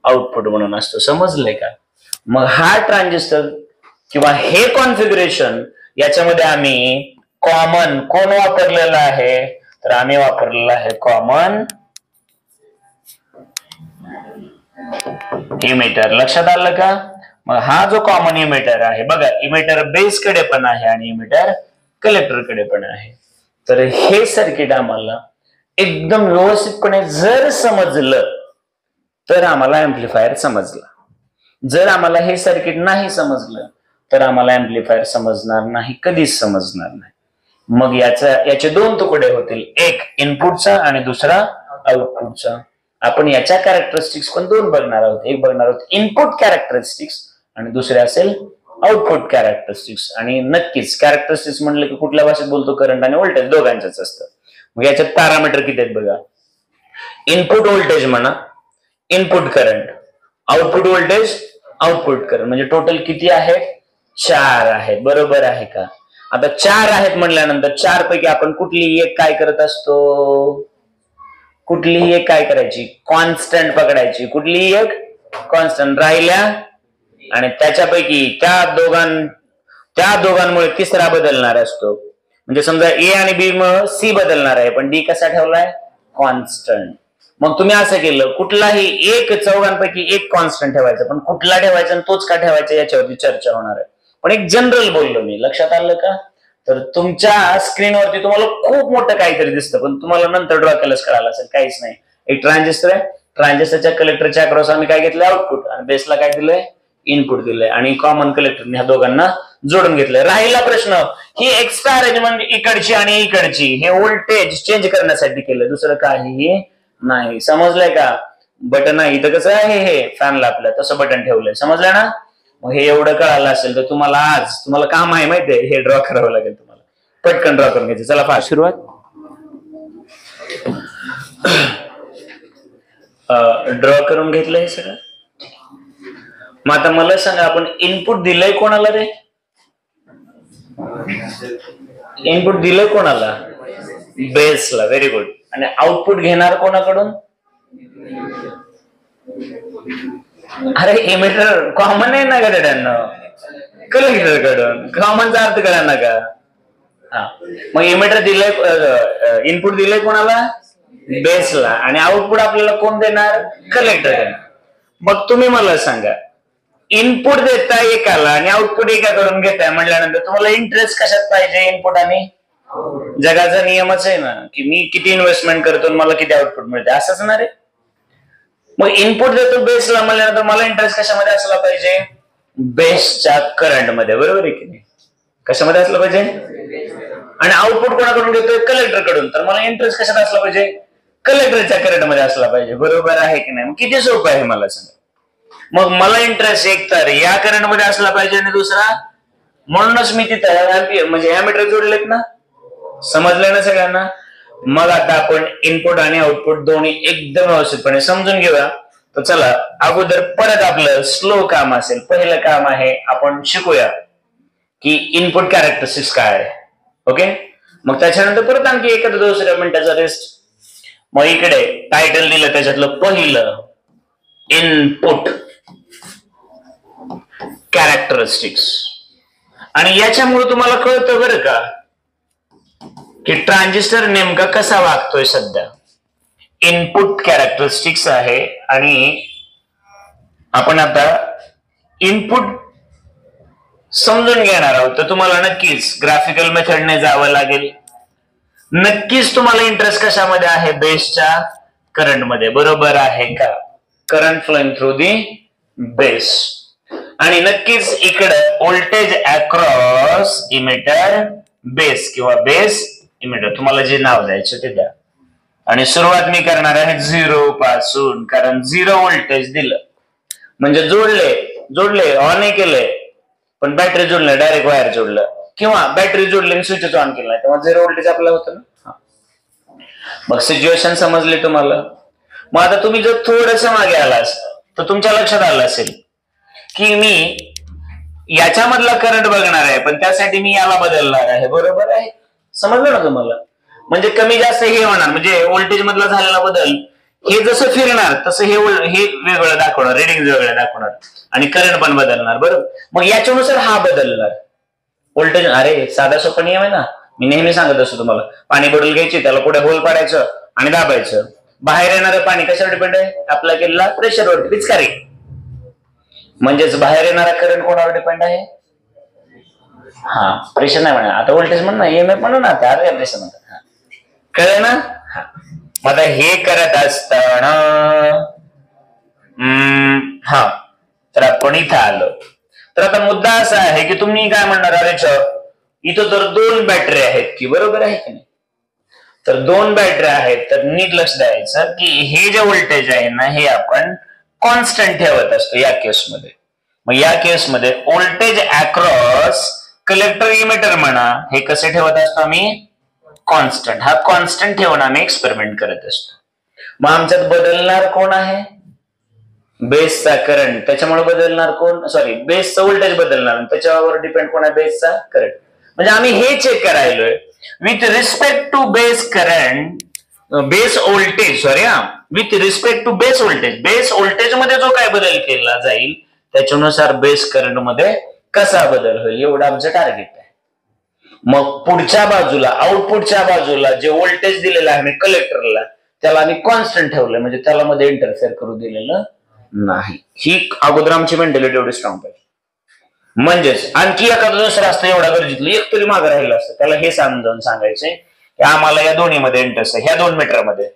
आउटपुट म्हणून असतो. समजलंय का? मग हा ट्रान्झिस्टर किंवा हे कॉन्फिगरेशन याच्यामध्ये आम्ही कॉमन कोण वापरलेला आहे? तर आम्ही वापरलेला आहे कॉमन इमिटर. लक्षात आलं का? मग हा जो कॉमन इमिटर आहे बघा, इमिटर बेस कडे पण आहे आणि इमिटर कलेक्टर कडे पण आहे. तर हे सर्किट आम्हाला एकदम व्यवस्थितपणे जर समजलं तर आम्हाला एम्प्लिफायर समजला. जर आम्हाला हे सर्किट नाही समजलं तर आम्हाला एम्प्लिफायर समजणार नाही, कधीच समजणार नाही. मग याचे दोन तुकडे होतील, एक इनपुटचा आणि दुसरा आउटपुटचा. आपण याच्या कॅरेक्टरिस्टिक्स पण दोन बघणार आहोत. एक बघणार आहोत इनपुट कॅरेक्टरिस्टिक्स आणि दुसरे असेल आउटपुट कॅरेक्टरिस्टिक्स. आणि नक्कीच कॅरेक्टरिस्टिक्स म्हणलं की कुठल्या भाषेत बोलतो? करंट आणि व्होल्टेज दोघांचंच असतं. मग याच्यात पॅरामीटर किती आहेत बघा. इनपुट व्होल्टेज म्हणा, input current, output voltage, output current. म्हणजे टोटल किती आहे? 4 आहेत. बरोबर आहे का? आता 4 आहेत म्हणल्यानंतर 4 पैकी आपण कुठलीही एक काय करत असतो? कुठलीही एक काय करायची? कॉन्स्टंट पकडायची. कुठलीही एक कॉन्स्टंट राहिल्या, आणि त्याच्यापैकी त्या दोघांमुळे तिसरा बदलणार असतो. म्हणजे समजा ए आणि बी मुळे सी बदलणार आहे, पण डी कसा ठेवलाय? कॉन्स्टंट. मग तुम्ही असं केलं, कुठलाही एक चौघांपैकी एक कॉन्स्टंट ठेवायचा, पण कुठला ठेवायचा आणि तोच का ठेवायचा याच्यावरती चर्चा होणार आहे. पण एक जनरल बोललो मी. लक्षात आलं का? तर तुमच्या स्क्रीनवरती तुम्हाला खूप मोठं काहीतरी दिसतं, पण तुम्हाला नंतर ड्रॉ केलंच कळालं असेल. काहीच नाही. एक ट्रान्झिस्टर आहे, ट्रान्झिस्टरच्या कलेक्टरच्या अक्रॉस आम्ही काय घेतलंय? आउटपुट, आणि बेसला काय दिलंय? इनपुट दिलंय, आणि कॉमन कलेक्टरने ह्या दोघांना जोडून घेतलंय. राहिला प्रश्न, ही एक्स्ट्रा अरेंजमेंट इकडची आणि इकडची हे व्होल्टेज चेंज करण्यासाठी केलं, दुसरं काहीही नाही. समजलंय का? बटन आहे इथं कसं आहे, हे फॅनला आपल्या तसं बटन ठेवलंय. समजलंय ना? मग हे एवढं कळालं असेल तर तुम्हाला काम आहे माहितीये, हे ड्रॉ करावं लागेल तुम्हाला. पटकन ड्रॉ करून घ्यायचं. चला फास्ट सुरुवात. ड्रॉ करून घेतलं हे सगळं. मग आता मला सांगा, आपण इनपुट दिलंय कोणाला रे? इनपुट दिलंय कोणाला? बेसला. Very good. आणि आउटपुट घेणार कोणाकडून? अरे इमिटर कॉमन आहे ना गड्यांना, कलेक्टर कडून. कॉमनचा अर्थ कळा ना का? हा, मग इमिटर दिलंय, इनपुट दिलंय कोणाला? बेसला. आणि आउटपुट आपल्याला कोण देणार? कलेक्टर देणार. मग तुम्ही मला सांगा, इनपुट देताय एकाला आणि आउटपुट एकाकडून घेताय म्हटल्यानंतर तुम्हाला इंटरेस्ट कशात पाहिजे? इनपुट आणि जगाचा नियमच आहे ना, की मी किती इन्व्हेस्टमेंट करतो आणि मला किती आउटपुट मिळते, असंच ना रे. मग इनपुट देतो बेसला म्हणल्यानंतर मला इंटरेस्ट कशामध्ये असला पाहिजे? बेसच्या करंट मध्ये. बरोबर आहे की नाही? कशामध्ये असलं पाहिजे? आणि आउटपुट कोणाकडून घेतोय? कलेक्टर कडून. तर मला इंटरेस्ट कशात असला पाहिजे? कलेक्टरच्या करंट मध्ये असला पाहिजे. बरोबर आहे की नाही? किती सोपं आहे मला सांगा. मग मला इंटरेस्ट एक तर या करंट मध्ये असला पाहिजे आणि दुसरा, म्हणूनच मी तिथं म्हणजे ॲमीटर जोडलेत ना. समजलं ना सगळ्यांना? मग आता आपण इनपुट आणि आउटपुट दोन्ही एकदम व्यवस्थितपणे समजून घेऊया. तर चला, अगोदर परत आपलं स्लो काम असेल. पहिलं काम आहे, आपण शिकूया की इनपुट कॅरेक्टरिस्टिक्स काय आहे. ओके. मग त्याच्यानंतर परत आणखी एखादा दुसऱ्या मिनिटाचा रेस्ट. मग इकडे टायटल दिलं, त्याच्यातलं पहिलं इनपुट कॅरेक्टरिस्टिक्स. आणि याच्यामुळे तुम्हाला कळतं बरं का की ट्रान्झिस्टर नेमका कसा वागतोय सध्या. इनपुट कॅरेक्टरिस्टिक्स आहे, आणि आपण आता इनपुट समजून घेणार आहोत. तर तुम्हाला नक्कीच ग्राफिकल मेथडने जावं लागेल. नक्कीच तुम्हाला इंटरेस्ट कशामध्ये आहे? बेसच्या करंट मध्ये. बरोबर आहे का? Current flowing through the base. आणि नक्कीच इकडे व्होल्टेज अक्रॉस इमिटर बेस किंवा बेस इमिटर, तुम्हाला जे नाव द्यायचं ते द्या. आणि सुरुवात मी करणार आहे 0 पासून, कारण 0 व्होल्टेज दिलं म्हणजे जोडले ऑन नाही केलंय, पण बॅटरी जोडलं, डायरेक्ट वायर जोडलं किंवा बॅटरी जोडली आणि स्विच ऑन केला तेव्हा 0 व्होल्टेज आपल्याला होतं ना. मग सिच्युएशन समजली तुम्हाला. मग आता तुम्ही जर थोडस मागे आला तर तुमच्या लक्षात आलं असेल की मी याच्यामधला करंट बघणार आहे, पण त्यासाठी मी याला बदलणार आहे. बरोबर आहे, समजलं ना तुम्हाला. म्हणजे कमी जास्त हे होणार, म्हणजे व्होल्टेज मधला झालेला बदल हे जसं फिरणार तसं हे वेगळं दाखवणार, रिडिंग वेगळं दाखवणार आणि करंट पण बदलणार. बरोबर, मग याच्यानुसार हा बदलणार व्होल्टेज. अरे साधा सोपा नियम आहे ना, मी नेहमी सांगत असतो तुम्हाला. पाणी बॉटल घ्यायची, त्याला पुढे होल पाडायचं आणि दाबायचं. बाहेर येणारं पाणी कशावर डिपेंड आहे? आपला केलेला प्रेशरवर, पिचकारी. म्हणजेच बाहेर येणारा करंट कोणावर डिपेंड आहे? हा, प्रेशर नाही म्हणा आता, व्होल्टेज म्हणा, ईएमएफ म्हणा ना, त्या प्रेशर म्हणतात. कळलं ना. मग आता हे करत असताना हा, तर आपण इथं आलो. तर आता मुद्दा असा आहे की तुम्ही काय म्हणणार, अरे इथं तर 2 बॅटरी आहेत की, बरोबर आहे की नाही. तर 2 बॅटरी आहेत, तर नीट लक्ष द्यायचं की हे जे व्होल्टेज आहे ना, हे आपण कॉन्स्टंट ठेवत असतो या केसमध्ये. मग या केसमध्ये व्होल्टेज अक्रॉस कलेक्टर इमिटर म्हणा, हे कसे ठेवत असतो आम्ही? कॉन्स्टंट. हा कॉन्स्टंट ठेवून आम्ही एक्सपेरिमेंट करत असतो. मग आमच्यात बदलणार कोण आहे? बेसचा करंट. त्याच्यामुळे बदलणार कोण? सॉरी, बेसचं व्होल्टेज बदलणार, त्याच्यावर डिपेंड कोण आहे? बेसचा करंट. म्हणजे आम्ही हे चेक करायलोय with respect to base current, base voltage, sorry with respect to base voltage. Base voltage मध्ये जो काय बदल केला जाईल त्याच्यानुसार बेस करंट मध्ये कसा बदल होईल, एवढं आमचं टार्गेट आहे. मग पुढच्या बाजूला, आउटपुटच्या बाजूला जे व्होल्टेज दिलेलं आहे आम्ही कलेक्टरला, त्याला आम्ही कॉन्स्टंट ठेवलंय, म्हणजे त्याला मध्ये इंटरफेअर करू दिलेलं नाही. ही अगोदर आमची मेंटॅलिटी एवढी स्ट्रॉंग पाहिजे. म्हणजेच आणखी एखादं दुसरं असतं एवढा गरजेचं, एक तरी मागं राहिलं असतं, त्याला हे समजावून सांगायचंय की आम्हाला या दोन्हीमध्ये इंटरेस्ट आहे, ह्या 2 मीटरमध्ये.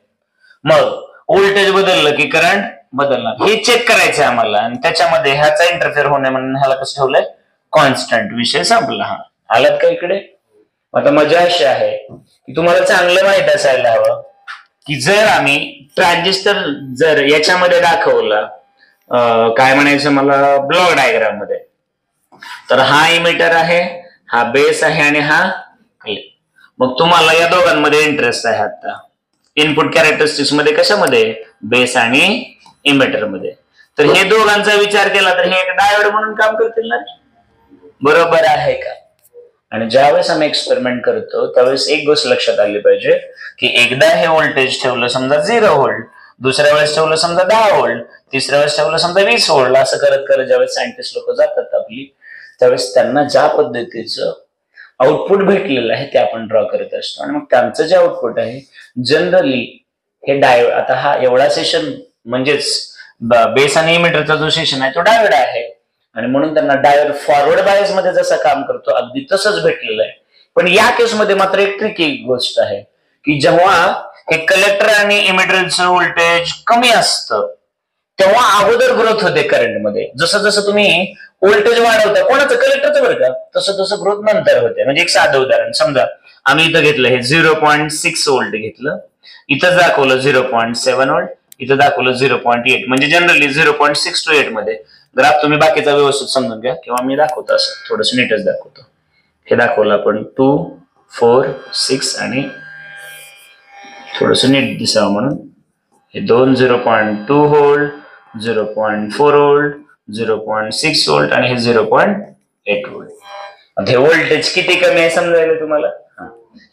मग व्होल्टेज बदललं की करंट बदलणार, हे चेक करायचंय आम्हाला, आणि त्याच्यामध्ये ह्याचा इंटरफेअर होणे म्हणून ह्याला कसं ठेवलंय? कॉन्स्टंट. विषय संपला. हा, आलात का इकडे. आता मजा अशी आहे की तुम्हाला चांगलं माहित असायला हवं की जर आम्ही ट्रान्झिस्टर जर याच्यामध्ये दाखवला, काय म्हणायचं मला, ब्लॉक डायग्राम मध्ये, तर हा इमिटर आहे, हा बेस आहे आणि हा कलेक्टर. मग तुम्हाला या दोघांमध्ये इंटरेस्ट आहे आता इनपुट कॅरेक्टरिस्टिक्स मध्ये. कशामध्ये? बेस आणि इमिटर मध्ये. तर हे दोघांचा विचार केला तर हे एक डायोड म्हणून काम करतील ना, बरोबर आहे का. आणि ज्यावेळेस आम्ही एक्सपेरिमेंट करतो त्यावेळेस एक गोष्ट लक्षात आली पाहिजे की एकदा हे व्होल्टेज ठेवलं समजा 0 व्होल्ट, दुसऱ्या वेळेस ठेवलं समजा 10 व्होल्ट, तिसऱ्या वेळेस ठेवलं समजा 20 व्होल्ट, असं करत करत ज्यावेळेस सायंटिस्ट लोक जातात आपली, त्यावेळेस त्यांना ज्या पद्धतीचं आउटपुट भेटलेलं आहे ते आपण ड्रॉ करत असतो. आणि मग त्यांचं जे आउटपुट आहे जनरली हे डायोड. आता हा एवढा सेशन म्हणजेच बेस आणि इमिटरचा जो सेशन आहे तो डायोड आहे, आणि म्हणून त्यांना डायोड फॉरवर्ड बायस मध्ये जसं काम करतो अगदी तसंच भेटलेलं आहे. पण या केसमध्ये मात्र एक ट्रिकी गोष्ट आहे की जेव्हा हे कलेक्टर आणि इमिटरचं व्होल्टेज कमी असतं तेव्हा अगोदर ग्रोथ होते करंट मध्ये. जसं जसं तुम्ही व्होल्टेज वाढवता, कोणाचं? कलेक्टरचं बरं का, तसं तसं ग्रोथ नंतर होते. म्हणजे एक साधं उदाहरण समजा आम्ही इथं घेतलं हे 0.6 व्होल्ट घेतलं, इथं दाखवलं 0.7 व्होल्ट, इथं दाखवलं 0.8. म्हणजे जनरली 0.6 to 8 मध्ये ग्राफ तुम्ही बाकीचा व्यवस्थित समजून घ्या किंवा मी दाखवतो असं थोडस नीटच दाखवतो. हे दाखवलं आपण 2, 4, 6 आणि थोडस नीट दिसावं म्हणून हे 2 0.2 व्होल्ट, 0.4 व्होल्ट, 0.6 व्होल्ट आणि हे 0.8 व्होल्ट. हे व्होल्टेज किती कमी आहे समजायला तुम्हाला.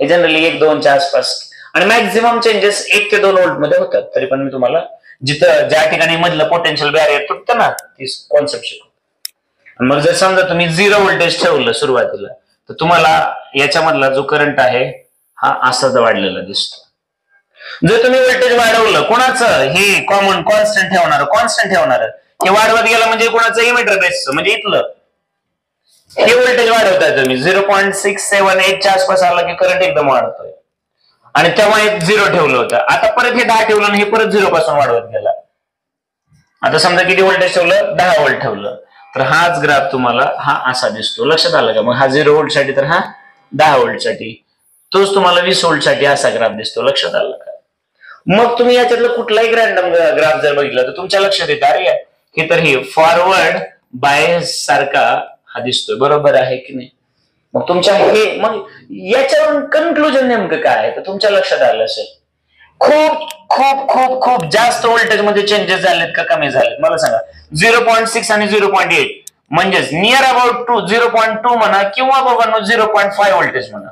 हे जनरली 1-2 च्या आसपास, आणि मॅक्झिमम चेंजेस 1 ते 2 व्होल्ट मध्ये होतात. तरी पण मी तुम्हाला जिथं ज्या ठिकाणी मधलं पोटेन्शियल बॅरियर तुटतं ना ती कॉन्सेप्ट शिकवतो. मग जर समजा तुम्ही 0 व्होल्टेज ठेवलं सुरुवातीला तर तुम्हाला याच्यामधला जो करंट आहे हा असाच वाढलेला दिसतो. जर तुम्ही व्होल्टेज वाढवलं, कोणाचं? हे कॉमन कॉन्स्टंट ठेवणार हे वाढवत गेलं म्हणजे कोणाचं? इमिटर बेसचं, म्हणजे इथलं हे व्होल्टेज वाढवताय तुम्ही 0.678 च्या आसपास आला की करंट एकदम वाढतोय. आणि तेव्हा एक 0 ठेवलं होतं, आता परत हे 10 ठेवलं आणि हे परत 0 पासून वाढवत गेला. आता समजा किती व्होल्टेज ठेवलं? 10 व्होल्ट ठेवलं, तर हाच ग्राफ तुम्हाला हा असा दिसतो. लक्षात आलं का. मग हा 0 व्होल्ट साठी तर हा 10 व्होल्ट साठी, तोच तुम्हाला 20 व्होल्ट साठी असा ग्राफ दिसतो. लक्षात आलं का. मग तुम्ही याच्यातलं कुठलाही रॅन्डम ग्राफ जर बघितला तर तुमच्या लक्षात येतं अरे हे तर हे फॉरवर्ड बायस सारखा हा दिसतोय, बरोबर आहे की नाही? मग तुमच्या हे मग याच्यावरून कन्क्लुजन नेमकं काय आहे तर तुमच्या लक्षात आलं असेल खूप खूप खूप खूप जास्त व्होल्टेज मध्ये चेंजेस झालेत का कमी झालेत मला सांगा. 0.6 आणि 0.8 म्हणजेच नियर अबाउट 0.2 म्हणा किंवा बाबा 0.5 व्होल्टेज म्हणा,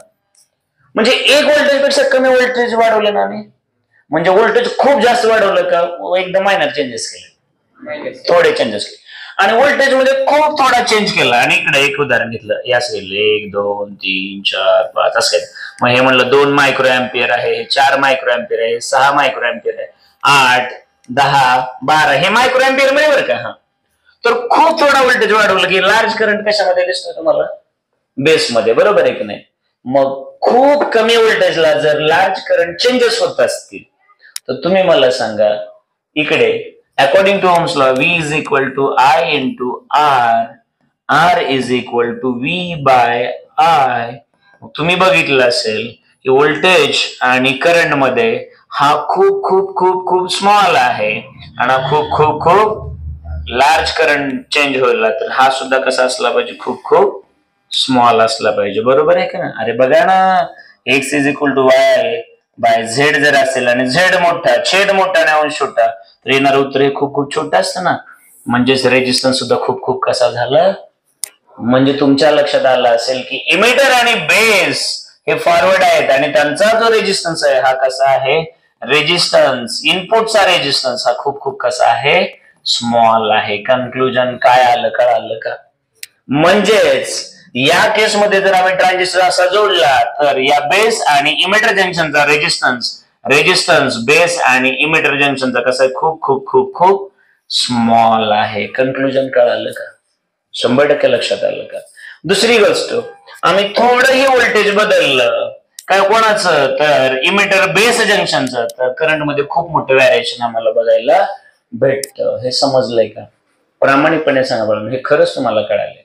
म्हणजे एक व्होल्टेज पेक्षा कमी व्होल्टेज वाढवलं ना मी, म्हणजे व्होल्टेज खूप जास्त वाढवलं का एकदम मायनर चेंजेस केले, थोडे चेंजेस केले. आणि व्होल्टेज मध्ये खूप थोडा चेंज केला. आणि इकडे एक उदाहरण घेतलं या साईडला 1 2 3 4 5 असं आहे. मग हे म्हणलं 2 मायक्रो अँपियर आहे, 4 मायक्रो अँपियर आहे, 6 मायक्रो अँपियर आहे, 8 10 12 हे मायक्रो अँपियर मध्ये बरं का. हा तर खूप थोडा व्होल्टेज वाढवलं की लार्ज करंट कशामध्ये दिसतोय तुम्हाला? बेसमध्ये, बरोबर आहे की नाही? मग खूप कमी व्होल्टेजला जर लार्ज करंट चेंजेस होत असतील तर तुम्ही मला सांगा इकडे according to Ohm's law V is equal to I into R, R is equal to V by I. तुम्ही बघितलं असेल की व्होल्टेज आणि करंट मध्ये हा खूप खूप खूप खूप स्मॉल आहे आणि खूप खूप खूप लार्ज करंट चेंज होईल तर हा सुद्धा कसा असला पाहिजे? खूप खूप स्मॉल असला पाहिजे, बरोबर आहे का ना? अरे बघा ना X is equal to Y by Z जर असेल आणि Z मोठा छेद मोठा आणि अंश छोटा तर येणार उत्तर हे खूप खूप छोटं असतं ना. म्हणजेच रेजिस्टन्स सुद्धा खूप खूप कसा झाला. म्हणजे तुमच्या लक्षात आलं असेल की इमिटर आणि बेस हे फॉरवर्ड आहेत आणि त्यांचा जो रेजिस्टन्स आहे हा कसा आहे? रेजिस्टन्स इनपुटचा रेजिस्टन्स हा खूप खूप कसा आहे? स्मॉल आहे. कन्क्लुजन काय आलं? कळालं का? म्हणजेच या केसमध्ये जर आम्ही ट्रान्झिस्टर असा जोडला तर या बेस आणि इमिटर जंक्शनचा रेजिस्टन्स बेस आणि इमिटर जंक्शनचा कसा आहे? खूप खूप खूप खूप स्मॉल आहे. कन्क्लुजन कळालं का? 100% लक्षात आलं का? दुसरी गोष्ट आम्ही थोडंही व्होल्टेज बदललं काय कोणाचं तर इमिटर बेस जंक्शनचं तर करंट मध्ये खूप मोठं व्हॅरिएशन आम्हाला बघायला भेटतं. हे समजलंय का? प्रामाणिकपणे सांगा बरं, हे खरंच तुम्हाला कळालंय?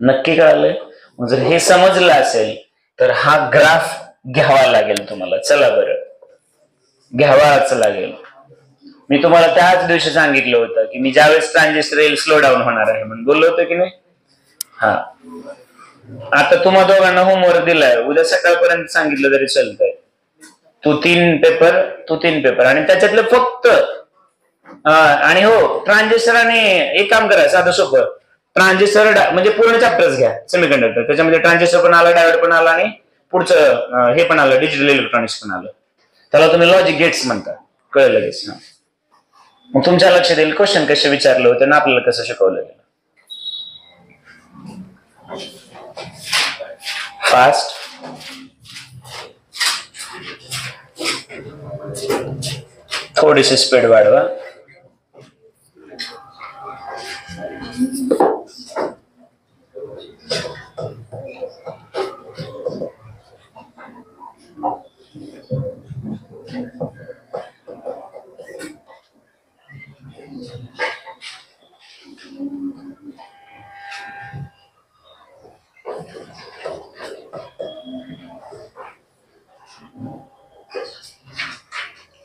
नक्की कळालंय? जर हे समजलं असेल तर हा ग्राफ घ्यावा लागेल तुम्हाला. चला बरं घ्यावाच लागेल. मी तुम्हाला त्याच दिवशी सांगितलं होतं की मी ज्यावेळेस ट्रान्झिस्टर येईल स्लो डाऊन होणार आहे म्हणून बोललो होतो की नाही. हा आता तुम्हा दोघांना होमवर्क दिलाय, उद्या सकाळपर्यंत सांगितलं तरी चालतंय. तू तीन पेपर आणि त्याच्यातलं फक्त आणि हो ट्रान्झिस्टर आणि एक काम करा साधं सोपं, ट्रान्झिस्टर म्हणजे पूर्ण चॅप्टर्स घ्या सेमीकंडक्टर, त्याच्यामध्ये ट्रान्झिस्टर पण आला, डायोड पण आला आणि पुढचं हे पण आलं डिजिटल इलेक्ट्रॉनिक्स पण आलं. त्याला तुम्ही लॉजिक गेट्स म्हणता. कळलं लगेच ना? मग तुमच्या लक्षात येईल क्वेश्चन कसे विचारले होते ना आपल्याला कसं शिकवलं गेलं. फास्ट थोडीशी स्पीड वाढवा.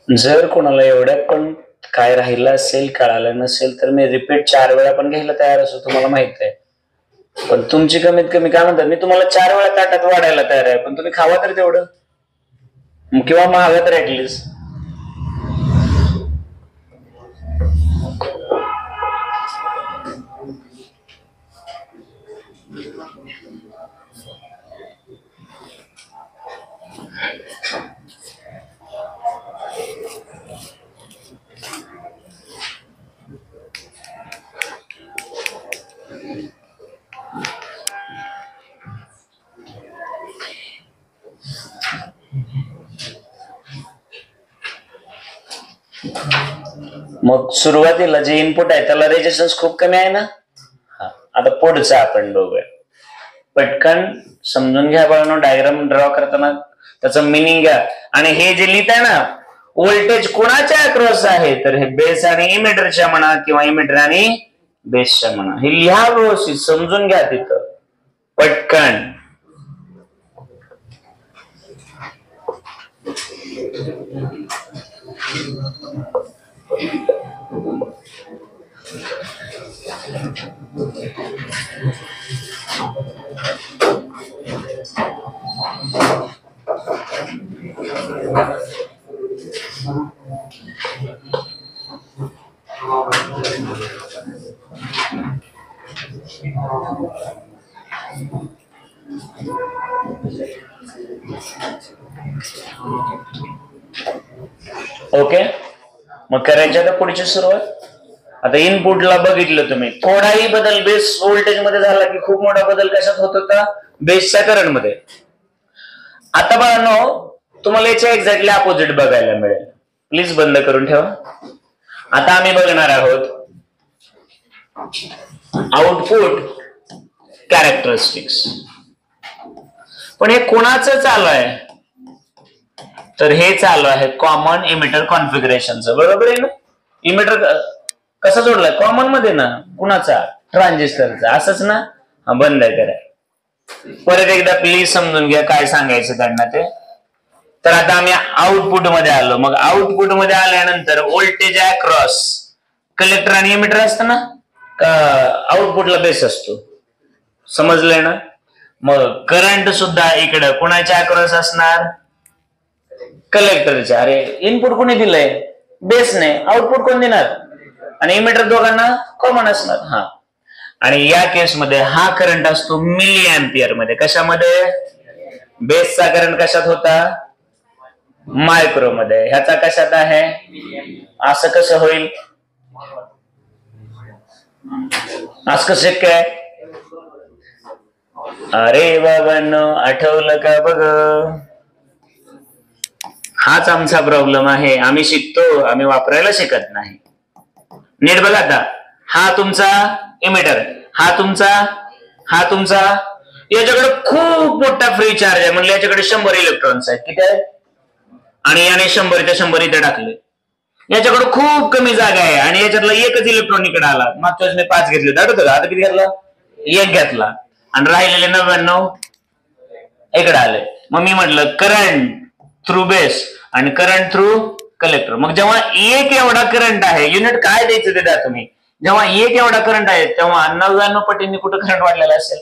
जर कोणाला एवढ्यात पण काय राहिलं असेल कळालं नसेल तर मी रिपीट 4 वेळा पण घ्यायला तयार असतो, तुम्हाला माहित आहे. पण तुमची कमीत कमी काय म्हणतात मी तुम्हाला 4 वेळा ताटात वाढायला तयार आहे, पण तुम्ही खावा तर तेवढं किंवा महागा तर ऍटलिस्ट. मग सुरुवातीला जे इनपुट आहे त्याला रेजिस्टन्स खूप कमी आहे ना. आता पुढचं आपण बघूया. पटकन समजून घ्या बाळांनो, डायग्राम ड्रॉ करताना त्याचं मिनिंग घ्या. आणि हे जे लिहित आहे ना व्होल्टेज कोणाच्या अक्रॉस आहे तर हे बेस आणि इमिटरच्या म्हणा किंवा इमिटर आणि बेसच्या म्हणा, हे लिहा व्यवस्थित, समजून घ्या तिथं पटकन. ओके, मग करायची आता पुढची सुरुवात. आता इनपुटला बघितलं तुम्ही, थोडाही बदल बेस व्होल्टेज मध्ये झाला की खूप मोठा बदल कशात होत होता? बेसच्या करंट मध्ये. आता बाळांनो तुम्हाला याच्या एक्झॅक्टली अपोजिट बघायला मिळेल. प्लीज बंद करून ठेवा. आता आम्ही बघणार आहोत आउटपुट कॅरेक्टरिस्टिक्स. पण हे कोणाचं चालू आहे? तर हे चालू आहे कॉमन इमिटर कॉन्फिगरेशनचं. बरोबर आहे ना? इमिटर कसा जोडलाय? कॉमन मध्ये ना. कुणाचा? ट्रान्झिस्टरचा. असंच ना? हा, बंद करा. परत एकदा प्लीज समजून घ्या काय सांगायचं त्यांना ते. तर आता आम्ही आउटपुट मध्ये आलो. मग आउटपुट मध्ये आल्यानंतर व्होल्टेज अक्रॉस कलेक्टर आणि इमिटर असतं ना, का आउटपुटला बेस असतो? समजलंय ना? मग करंट सुद्धा इकडं कोणाच्या अक्रॉस असणार? कलेक्टरच्या. अरे इनपुट कोणी दिलंय? बेसने. आउटपुट कोण देणार? आणि इमिटर दोघांना कॉमन असणार. हा, आणि या केसमध्ये हा करंट असतो मिली अँपियर मध्ये. कशामध्ये? बेसचा करंट कशात होता? मायक्रो मध्ये. ह्याचा कशात आहे? असं कसं होईल? असं कसं शक्य आहे? अरे बाबांनो, आठवलं का बघ? हाच आमचा प्रॉब्लेम आहे. आम्ही शिकतो, आम्ही वापरायला शिकत नाही. नीट बघा आता. हा तुमचा इमिटर, हा तुमचा याच्याकडे खूप मोठा फ्री चार्ज आहे. म्हणजे याच्याकडे 100 इलेक्ट्रॉन्स आहेत. किती आहे? आणि याने 100 इथे टाकले. याच्याकडे खूप कमी जागा आहे आणि याच्यातला एकच इलेक्ट्रॉन इकडे आला. मागच्या वेळेस मी 5 घेतले, आठवतं का? आता किती घेतला? 1 घेतला. आणि राहिलेले 99 इकडे आले. मग मी म्हटलं करंट थ्रू बेस आणि करंट थ्रू कलेक्टर. मग जेव्हा एक एवढा करंट आहे, युनिट काय द्यायचं ते द्या तुम्ही. जेव्हा एक एवढा करंट आहे तेव्हा 99 पटींनी कुठं करंट वाढलेला असेल?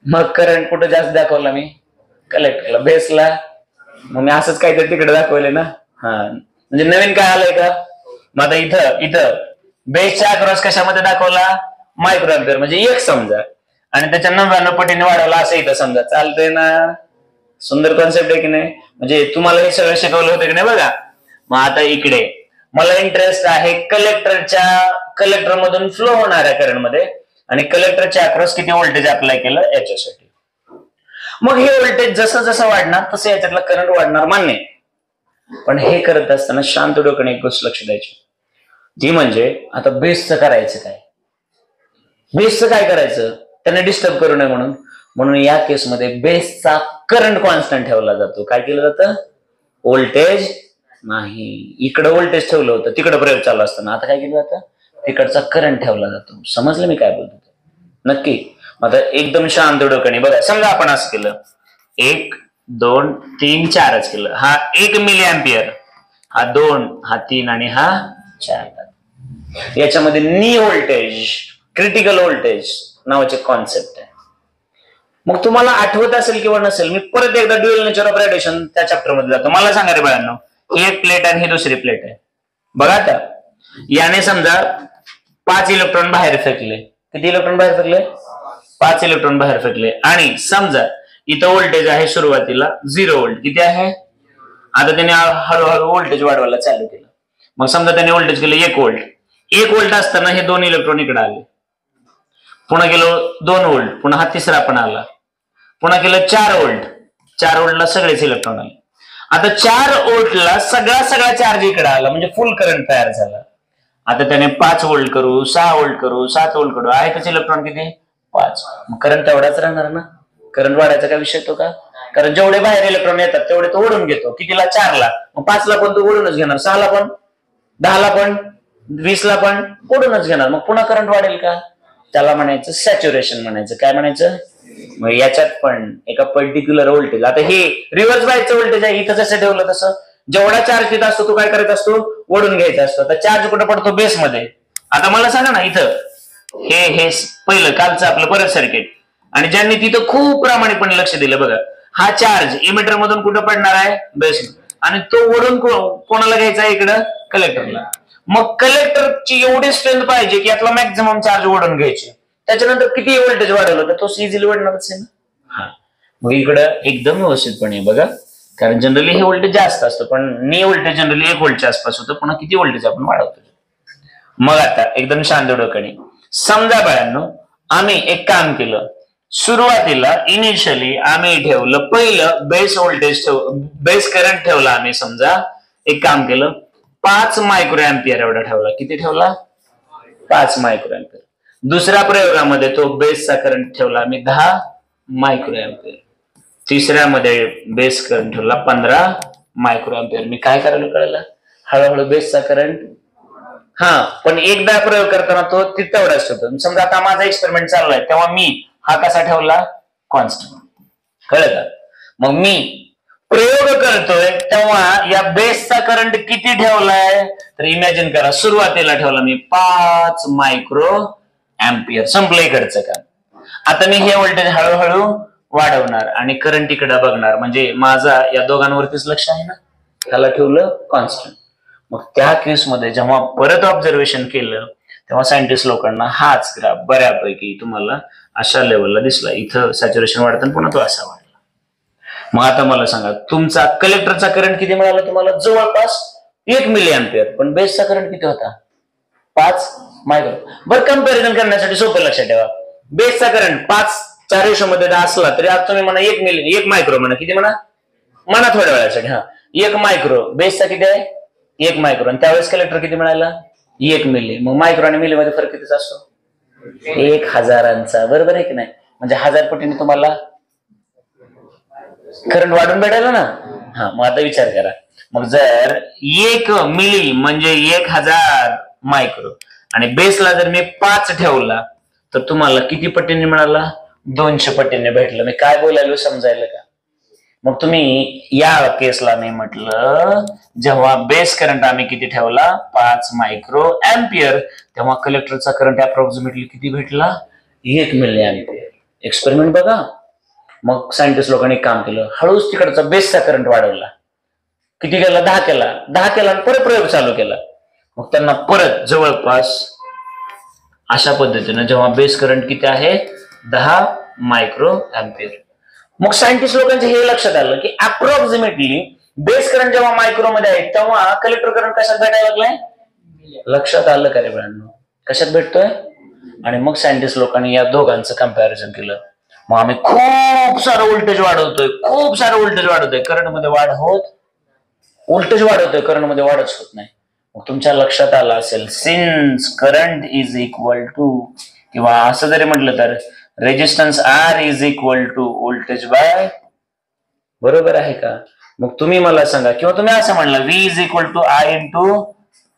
मग करंट कुठं जास्त दाखवला मी? कलेक्टरला, बेसला. मग मी असंच काहीतरी तिकडे दाखवले ना. हा, म्हणजे नवीन काय आलंय का? मग आता इथं बेसच्या अक्रॉस कशामध्ये दाखवला? Micro ampere. म्हणजे 1 समजा, आणि त्याच्या 99 पटीने वाढवला असं इथं समजा. चालतंय ना? सुंदर कॉन्सेप्ट आहे की नाही? म्हणजे तुम्हाला हे सगळं शिकवलं होतं की नाही बघा. मग आता इकडे मला इंटरेस्ट आहे कलेक्टर मधून फ्लो होणाऱ्या करंट मध्ये, आणि कलेक्टरच्या अक्रॉस किती व्होल्टेज अप्लाय केलं याच्यासाठी. मग हे व्होल्टेज जसं जसं वाढणार तसं याच्यातला करंट वाढणार, मान्य. पण हे करत असताना शांत डोक्याने एक गोष्ट लक्ष द्यायची, ती म्हणजे आता बेसचं करायचं काय? बेसचं काय करायचं? त्यांना डिस्टर्ब करू नये म्हणून या केसमध्ये बेसचा करंट कॉन्स्टंट ठेवला जातो. काय केलं जातं? व्होल्टेज नाही. इकडे व्होल्टेज ठेवलं होतं, तिकडे प्रयोग चालू असताना आता काय केलं जातं? तिकडचा करंट ठेवला जातो. समजलं मी काय बोलतो? नक्की. आता एकदम शांत डोक्याने बघा. समजा आपण असं केलं, 1 2 3 4च केलं. हा 1 मिली अँपियर, हा 2, हा 3 आणि हा 4. याच्यामध्ये नी व्होल्टेज, क्रिटिकल व्होल्टेज नावाचे कॉन्सेप्ट आहे. मग तुम्हाला आठवत असेल किंवा नसेल, मी परत एकदा ड्युअल नेचर ऑफ रेडिएशन त्या चॅप्टर मध्ये जातो. मला सांगा रे बाळांनो, ही एक प्लेट आणि ही दुसरी प्लेट आहे. बघा आता, याने समजा 5 इलेक्ट्रॉन बाहेर फेकले. किती इलेक्ट्रॉन बाहेर फेकले? 5 इलेक्ट्रॉन बाहेर फेकले. आणि समजा इथं व्होल्टेज आहे सुरुवातीला 0 व्होल्ट. किती आहे? आता त्याने हळूहळू व्होल्टेज वाढवायला चालू केलं. मग समजा त्याने व्होल्टेज केलं 1 व्होल्ट. 1 व्होल्ट असताना हे 2 इलेक्ट्रॉन इकडे आले. पुन्हा केलं 2 व्होल्ट, पुन्हा हा तिसरा पण आला. पुन्हा केलं 4 व्होल्ट. 4 व्होल्टला सगळेच इलेक्ट्रॉन आले. आता 4 व्होल्टला सगळा चार्ज इकडे आला, म्हणजे फुल करंट तयार झाला. आता त्याने 5 व्होल्ट करू, 6 व्होल्ट करू, 7 व्होल्ट करू, आहे त्याचे इलेक्ट्रॉन किती? 5. मग करंट तेवढाच राहणार ना? करंट वाढायचा काय विषय तो का? कारण जेवढे बाहेर इलेक्ट्रॉन येतात तेवढे तो ओढून घेतो. कितीला? 4ला. मग 5ला पण तो ओढूनच घेणार, 6ला पण, 10ला पण, 20ला पण ओढूनच घेणार. मग पुन्हा करंट वाढेल का? त्याला म्हणायचं सॅच्युरेशन म्हणायचं. काय म्हणायचं? मग याच्यात पण एका पर्टिक्युलर व्होल्टेज, आता हे रिव्हर्स बायचं व्होल्टेज आहे, इथं जसं ठेवलं तसं जेवढा चार्ज तिथं असतो तो काय करायचा असतो, ओढून घ्यायचा असतो. आता चार्ज कुठं पडतो, बेसमध्ये. आता मला सांगा ना, इथं हे पहिलं कालचं आपलं परत सर्किट, आणि ज्यांनी तिथं खूप प्रामाणिकपणे लक्ष दिलं बघा, हा चार्ज इमिटर मधून कुठं पडणार आहे, बेस, आणि तो ओढून कोणाला घ्यायचा आहे, इकडं कलेक्टरला. मग कलेक्टरची एवढी स्ट्रेंथ पाहिजे की यातला मॅक्झिमम चार्ज ओढून घ्यायचे. त्याच्यानंतर किती व्होल्टेज वाढवलं तर तो इझिली वाढणारच आहे ना. मग इकडं एकदम व्यवस्थितपणे बघा, कारण जनरली हे व्होल्टेज जास्त असतं, पण नी व्होल्टेज जनरली 1 व्होल्टच्या आसपास होतं. पुन्हा किती व्होल्टेज आपण वाढवतो. मग आता एकदम शांत डोक्याने समजा बाळांनो, आम्ही एक काम केलं. सुरुवातीला इनिशियली आम्ही ठेवलं पहिलं बेस व्होल्टेज, बेस करंट ठेवला आम्ही. समजा एक काम केलं, 5 मायक्रो अँपियर एवढा ठेवला. किती ठेवला, 5 मायक्रो अँपियर. दुसऱ्या प्रयोगामध्ये तो बेसचा करंट ठेवला आम्ही 10 मायक्रो अँपियर. तिसऱ्यामध्ये बेस करंट ठेवला 15 मायक्रो अँपियर. मी काय करायला कळलं, हळूहळू बेसचा करंट, पण एकदा प्रयोग करताना तो तेवढाच ठेवतो. समजा आता माझा एक्सपेरिमेंट चालू आहे, तेव्हा मी हा कसा ठेवला, कॉन्स्टंट. कळलं का? मग मी प्रयोग करतोय तेव्हा या बेसचा करंट किती ठेवलाय, तर इमॅजिन करा, सुरुवातीला ठेवला मी 5 मायक्रो अँपियर. संपलं इकडचं काम. आता मी हे व्होल्टेज हळूहळू वाढवणार आणि करंट इकडे बघणार, म्हणजे माझा या दोघांवरतीच लक्ष आहे ना. त्याला ठेवलं कॉन्स्टंट. मग त्या केसमध्ये जेव्हा परत ऑब्झर्वेशन केलं तेव्हा सायंटिस्ट लोकांना हाच ग्राफ बऱ्यापैकी तुम्हाला अशा लेवलला दिसला. इथं सॅच्युरेशन वाढतं, पुन्हा तो असा वाढला. मग आता मला सांगा, तुमचा कलेक्टरचा करंट किती मिळाला तुम्हाला, जवळपास 1 मिली अँपियर. पण बेसचा करंट किती होता, 5 मायक्रो. बरं, कम्पॅरिझन करण्यासाठी सोपं लक्षात ठेवा, बेसचा करंट 5च्या रेशोमध्ये असला तरी आता तुम्ही म्हणा 1 मायक्रो म्हणा. किती म्हणा थोड्या वेळासाठी. 1 मायक्रो. बेसचा किती आहे, 1 मायक्रो. आणि त्यावेळेस कलेक्टर किती मिळाला, 1 मिली. मग मायक्रो आणि मिली मध्ये फरक कितीचा असतो, 1000चा. बरोबर आहे की नाही? म्हणजे 1000 पटीने तुम्हाला करंट वाढून भेटायला ना. मग आता विचार करा, मग जर 1 मिली म्हणजे 1000 मायक्रो आणि बेसला जर मी 5 ठेवला तर तुम्हाला किती पटीने मिळाला, 200 पटीने भेटलं. मी काय बोलायलो समजायला का? मग तुम्ही या केसला मी म्हटलं, जेव्हा बेस करंट आम्ही किती ठेवला, 5 मायक्रो अँपियर, तेव्हा कलेक्टरचा करंट अप्रॉक्सिमेटली किती भेटला, 1 मिली अँपियर. एक्सपेरिमेंट बघा. मग सायंटिस्ट लोकांनी काम केलं, हळूच तिकडचा बेसचा करंट वाढवला. किती केला, 10 केला. 10 केला आणि परत प्रयोग चालू केला. मग त्यांना परत जवळपास अशा पद्धतीने, जेव्हा बेस करंट किती आहे, 10 मायक्रो अँपियर. मग सायंटिस्ट लोकांचे हे लक्षात आलं की अप्रॉक्सिमेटली बेस करंट जेव्हा मायक्रो मध्ये आहे तेव्हा कलेक्टर करंट कशात भेटायला लागलाय, लक्षात आलं का रे बाळांनो, कशात भेटतोय. आणि मग सायंटिस्ट लोकांनी या दोघांचं कम्पॅरिझन केलं. मग आम्ही खूप सारं व्होल्टेज वाढवतोय, करंट मध्ये वाढ होत, व्होल्टेज वाढवतोय, करंट मध्ये वाढच होत नाही. मग तुमच्या लक्षात आलं असेल, since current is equal to, किंवा असं जरी म्हटलं तर resistance R is equal to voltage by, बरोबर आहे का? मग तुम्ही मला सांगा, किंवा तुम्ही असं म्हणलं V is equal to I into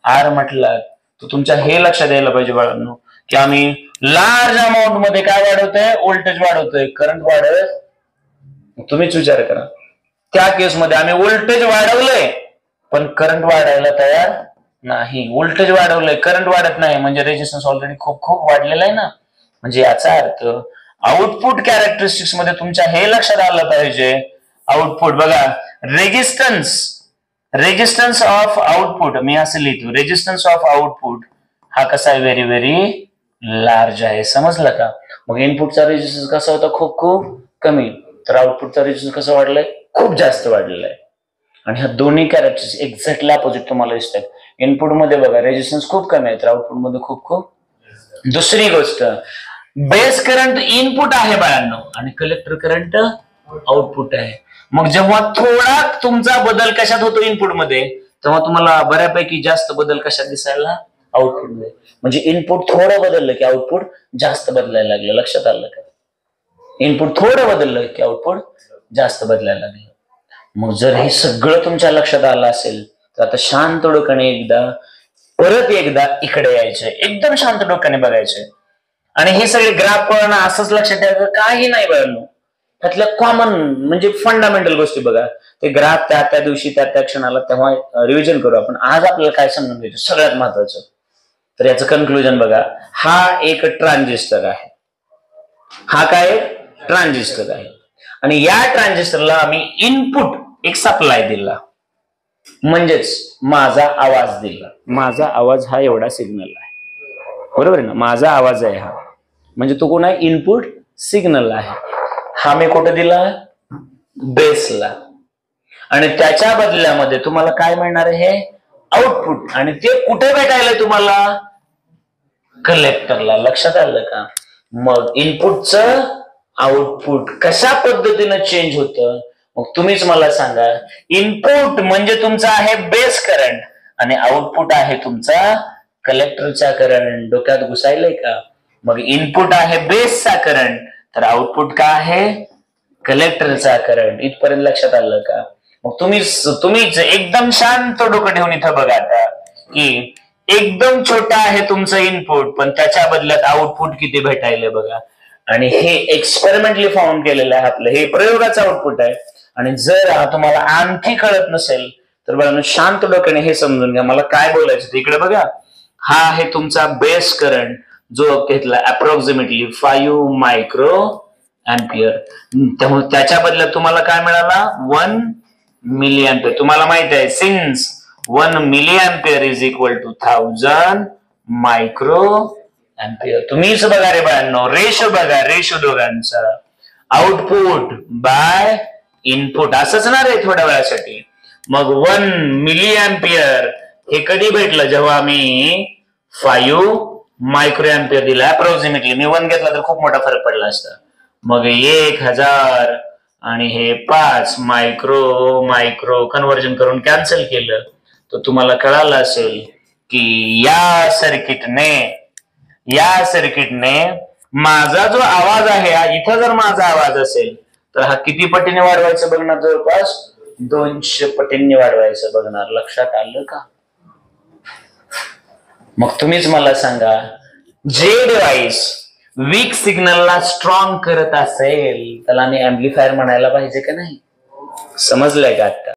R म्हटलं, तर तुमच्या हे लक्षात यायला पाहिजे बाळांनो की आम्ही लार्ज अमाऊंट मध्ये काय वाढवतोय, व्होल्टेज वाढवतोय, करंट वाढत. तुम्हीच विचार करा, त्या केसमध्ये आम्ही व्होल्टेज वाढवलंय पण करंट वाढायला तयार नाही. व्होल्टेज वाढवलंय, करंट वाढत नाही, म्हणजे रेजिस्टन्स ऑलरेडी खूप खूप वाढलेला आहे ना. म्हणजे याचा अर्थ आउटपुट कॅरेक्टरिस्टिक्स मध्ये तुमच्या हे लक्षात आलं पाहिजे, आउटपुट बघा, रेजिस्टन्स ऑफ आउटपुट, मी असं लिहितो, रेजिस्टन्स ऑफ आउटपुट हा कसा आहे, व्हेरी व्हेरी लार्ज आहे. समजलं का? मग इनपुटचा रेजिस्टन्स कसा होता, खूप खूप कमी, तर आउटपुटचा रेजिस्टन्स कसं वाढलाय, खूप जास्त वाढलेला आहे. आणि ह्या दोन्ही कॅरेक्टरिस्टिक्स एक्झॅक्टली अपोजिट तुम्हाला दिसतात. इनपुट मध्ये बघा रेजिस्टन्स खूप कमी आहे, तर आउटपुट मध्ये खूप खूप. दुसरी गोष्ट, बेस करंट इनपुट आहे बाळांनो आणि कलेक्टर करंट आउटपुट आहे. मग जेव्हा थोडा तुमचा बदल कशात होतो इनपुट मध्ये, तेव्हा तुम्हाला बऱ्यापैकी जास्त बदल कशात दिसायला, आउटपुट मध्ये. म्हणजे इनपुट थोडं बदललं की आउटपुट जास्त बदलायला लागलं. लक्षात आलं का? इनपुट थोडं बदललं की आउटपुट जास्त बदलायला लागलं. मग जर हे सगळं तुमच्या लक्षात आलं असेल तर आता शांत डोक्याने परत एकदा इकडे यायचंय, एकदम शांत डोक्याने बघायचंय. आणि हे सगळे ग्राफ कळणं असंच लक्षात ठेवायचं काही नाही बाळांनो. त्यातल्या कॉमन म्हणजे फंडामेंटल गोष्टी बघा. ते ग्राफ त्या त्या दिवशी त्या त्या क्षणाला तेव्हा रिव्हिजन करू आपण. आज आपल्याला काय समजून घ्यायचं सगळ्यात महत्वाचं. तर याचं कन्क्लुजन बघा. हा एक ट्रान्झिस्टर आहे. हा काय ट्रान्झिस्टर आहे आणि या ट्रान्झिस्टरला आम्ही इनपुट एक सप्लाय दिला म्हणजेच माझा आवाज दिला. माझा आवाज हा एवढा सिग्नल आहे, बरोबर आहे ना. माझा आवाज आहे हा म्हणजे तो कोण आहे इनपुट सिग्नल आहे. हा मी कुठे दिला बेसला आणि त्याच्या बदल्यामध्ये तुम्हाला काय मिळणार आहे आउटपुट आणि ते कुठे भेटायला तुम्हाला कलेक्टरला. लक्षात आलं का. मग इनपुटचं आउटपुट कशा पद्धतीने चेंज होतं मग तुम्हीच मला सांगा. इनपुट म्हणजे तुमचा आहे बेस करंट आणि आउटपुट आहे तुमचा कलेक्टरचा करंट. डोक्यात घुसायलंय का. मग इनपुट आहे बेसचा करंट तर आउटपुट का आहे कलेक्टरचा करंट. इथपर्यंत लक्षात आलं का. मग तुम्हीच एकदम शांत डोकं ठेवून इथं बघा आता की एकदम छोटा आहे तुमचं इनपुट पण त्याच्या बदल्यात आउटपुट किती भेटायले बघा. आणि हे एक्सपेरिमेंटली फाउंड केलेलं आहे आपलं. हे प्रयोगाचं आउटपुट आहे. आणि जर तुम्हाला आणखी कळत नसेल तर बघा शांत डोक्याने हे समजून घ्या मला काय बोलायचं. इकडे बघा हा आहे तुमचा बेस करंट जो घेतला अप्रॉक्सिमेटली 5 मायक्रो अँपियर. त्यामुळे त्याच्या बदल्यात तुम्हाला काय मिळाला 1 मिली अँपियर. तुम्हाला माहित आहे since 1 milliampere is equal to 1000 microampere. तुम्हीच बघा रे बाळांनो रेशो बघा रेशो दोघांचा आउटपुट बाय इनपुट असंच ना रे थोड्या वेळासाठी. मग 1 मिली अँपियर हे कधी भेटलं जेव्हा आम्ही 5 मायक्रो अँपियर दिला अप्रॉक्सिमेटली. मी 1 घेतला तर खूप मोठा फरक पडला असता. मग 1000 आणि हे 5 मायक्रो मायक्रो कन्व्हर्जन करून कॅन्सल केलं तर तुम्हाला कळालं असेल की या सर्किटने माझा जो आवाज आहे इथं जर माझा आवाज असेल तर हा किती पटीने वाढवायचं बघणार जवळपास 200 पटींनी वाढवायचं बघणार. लक्षात आलं का. मग तुम्हीच मला सांगा जे डिव्हाइस वीक सिग्नलला स्ट्रॉंग करत असेल त्याला मी ऍम्प्लिफायर म्हणायला पाहिजे का नाही. समजलंय का आता.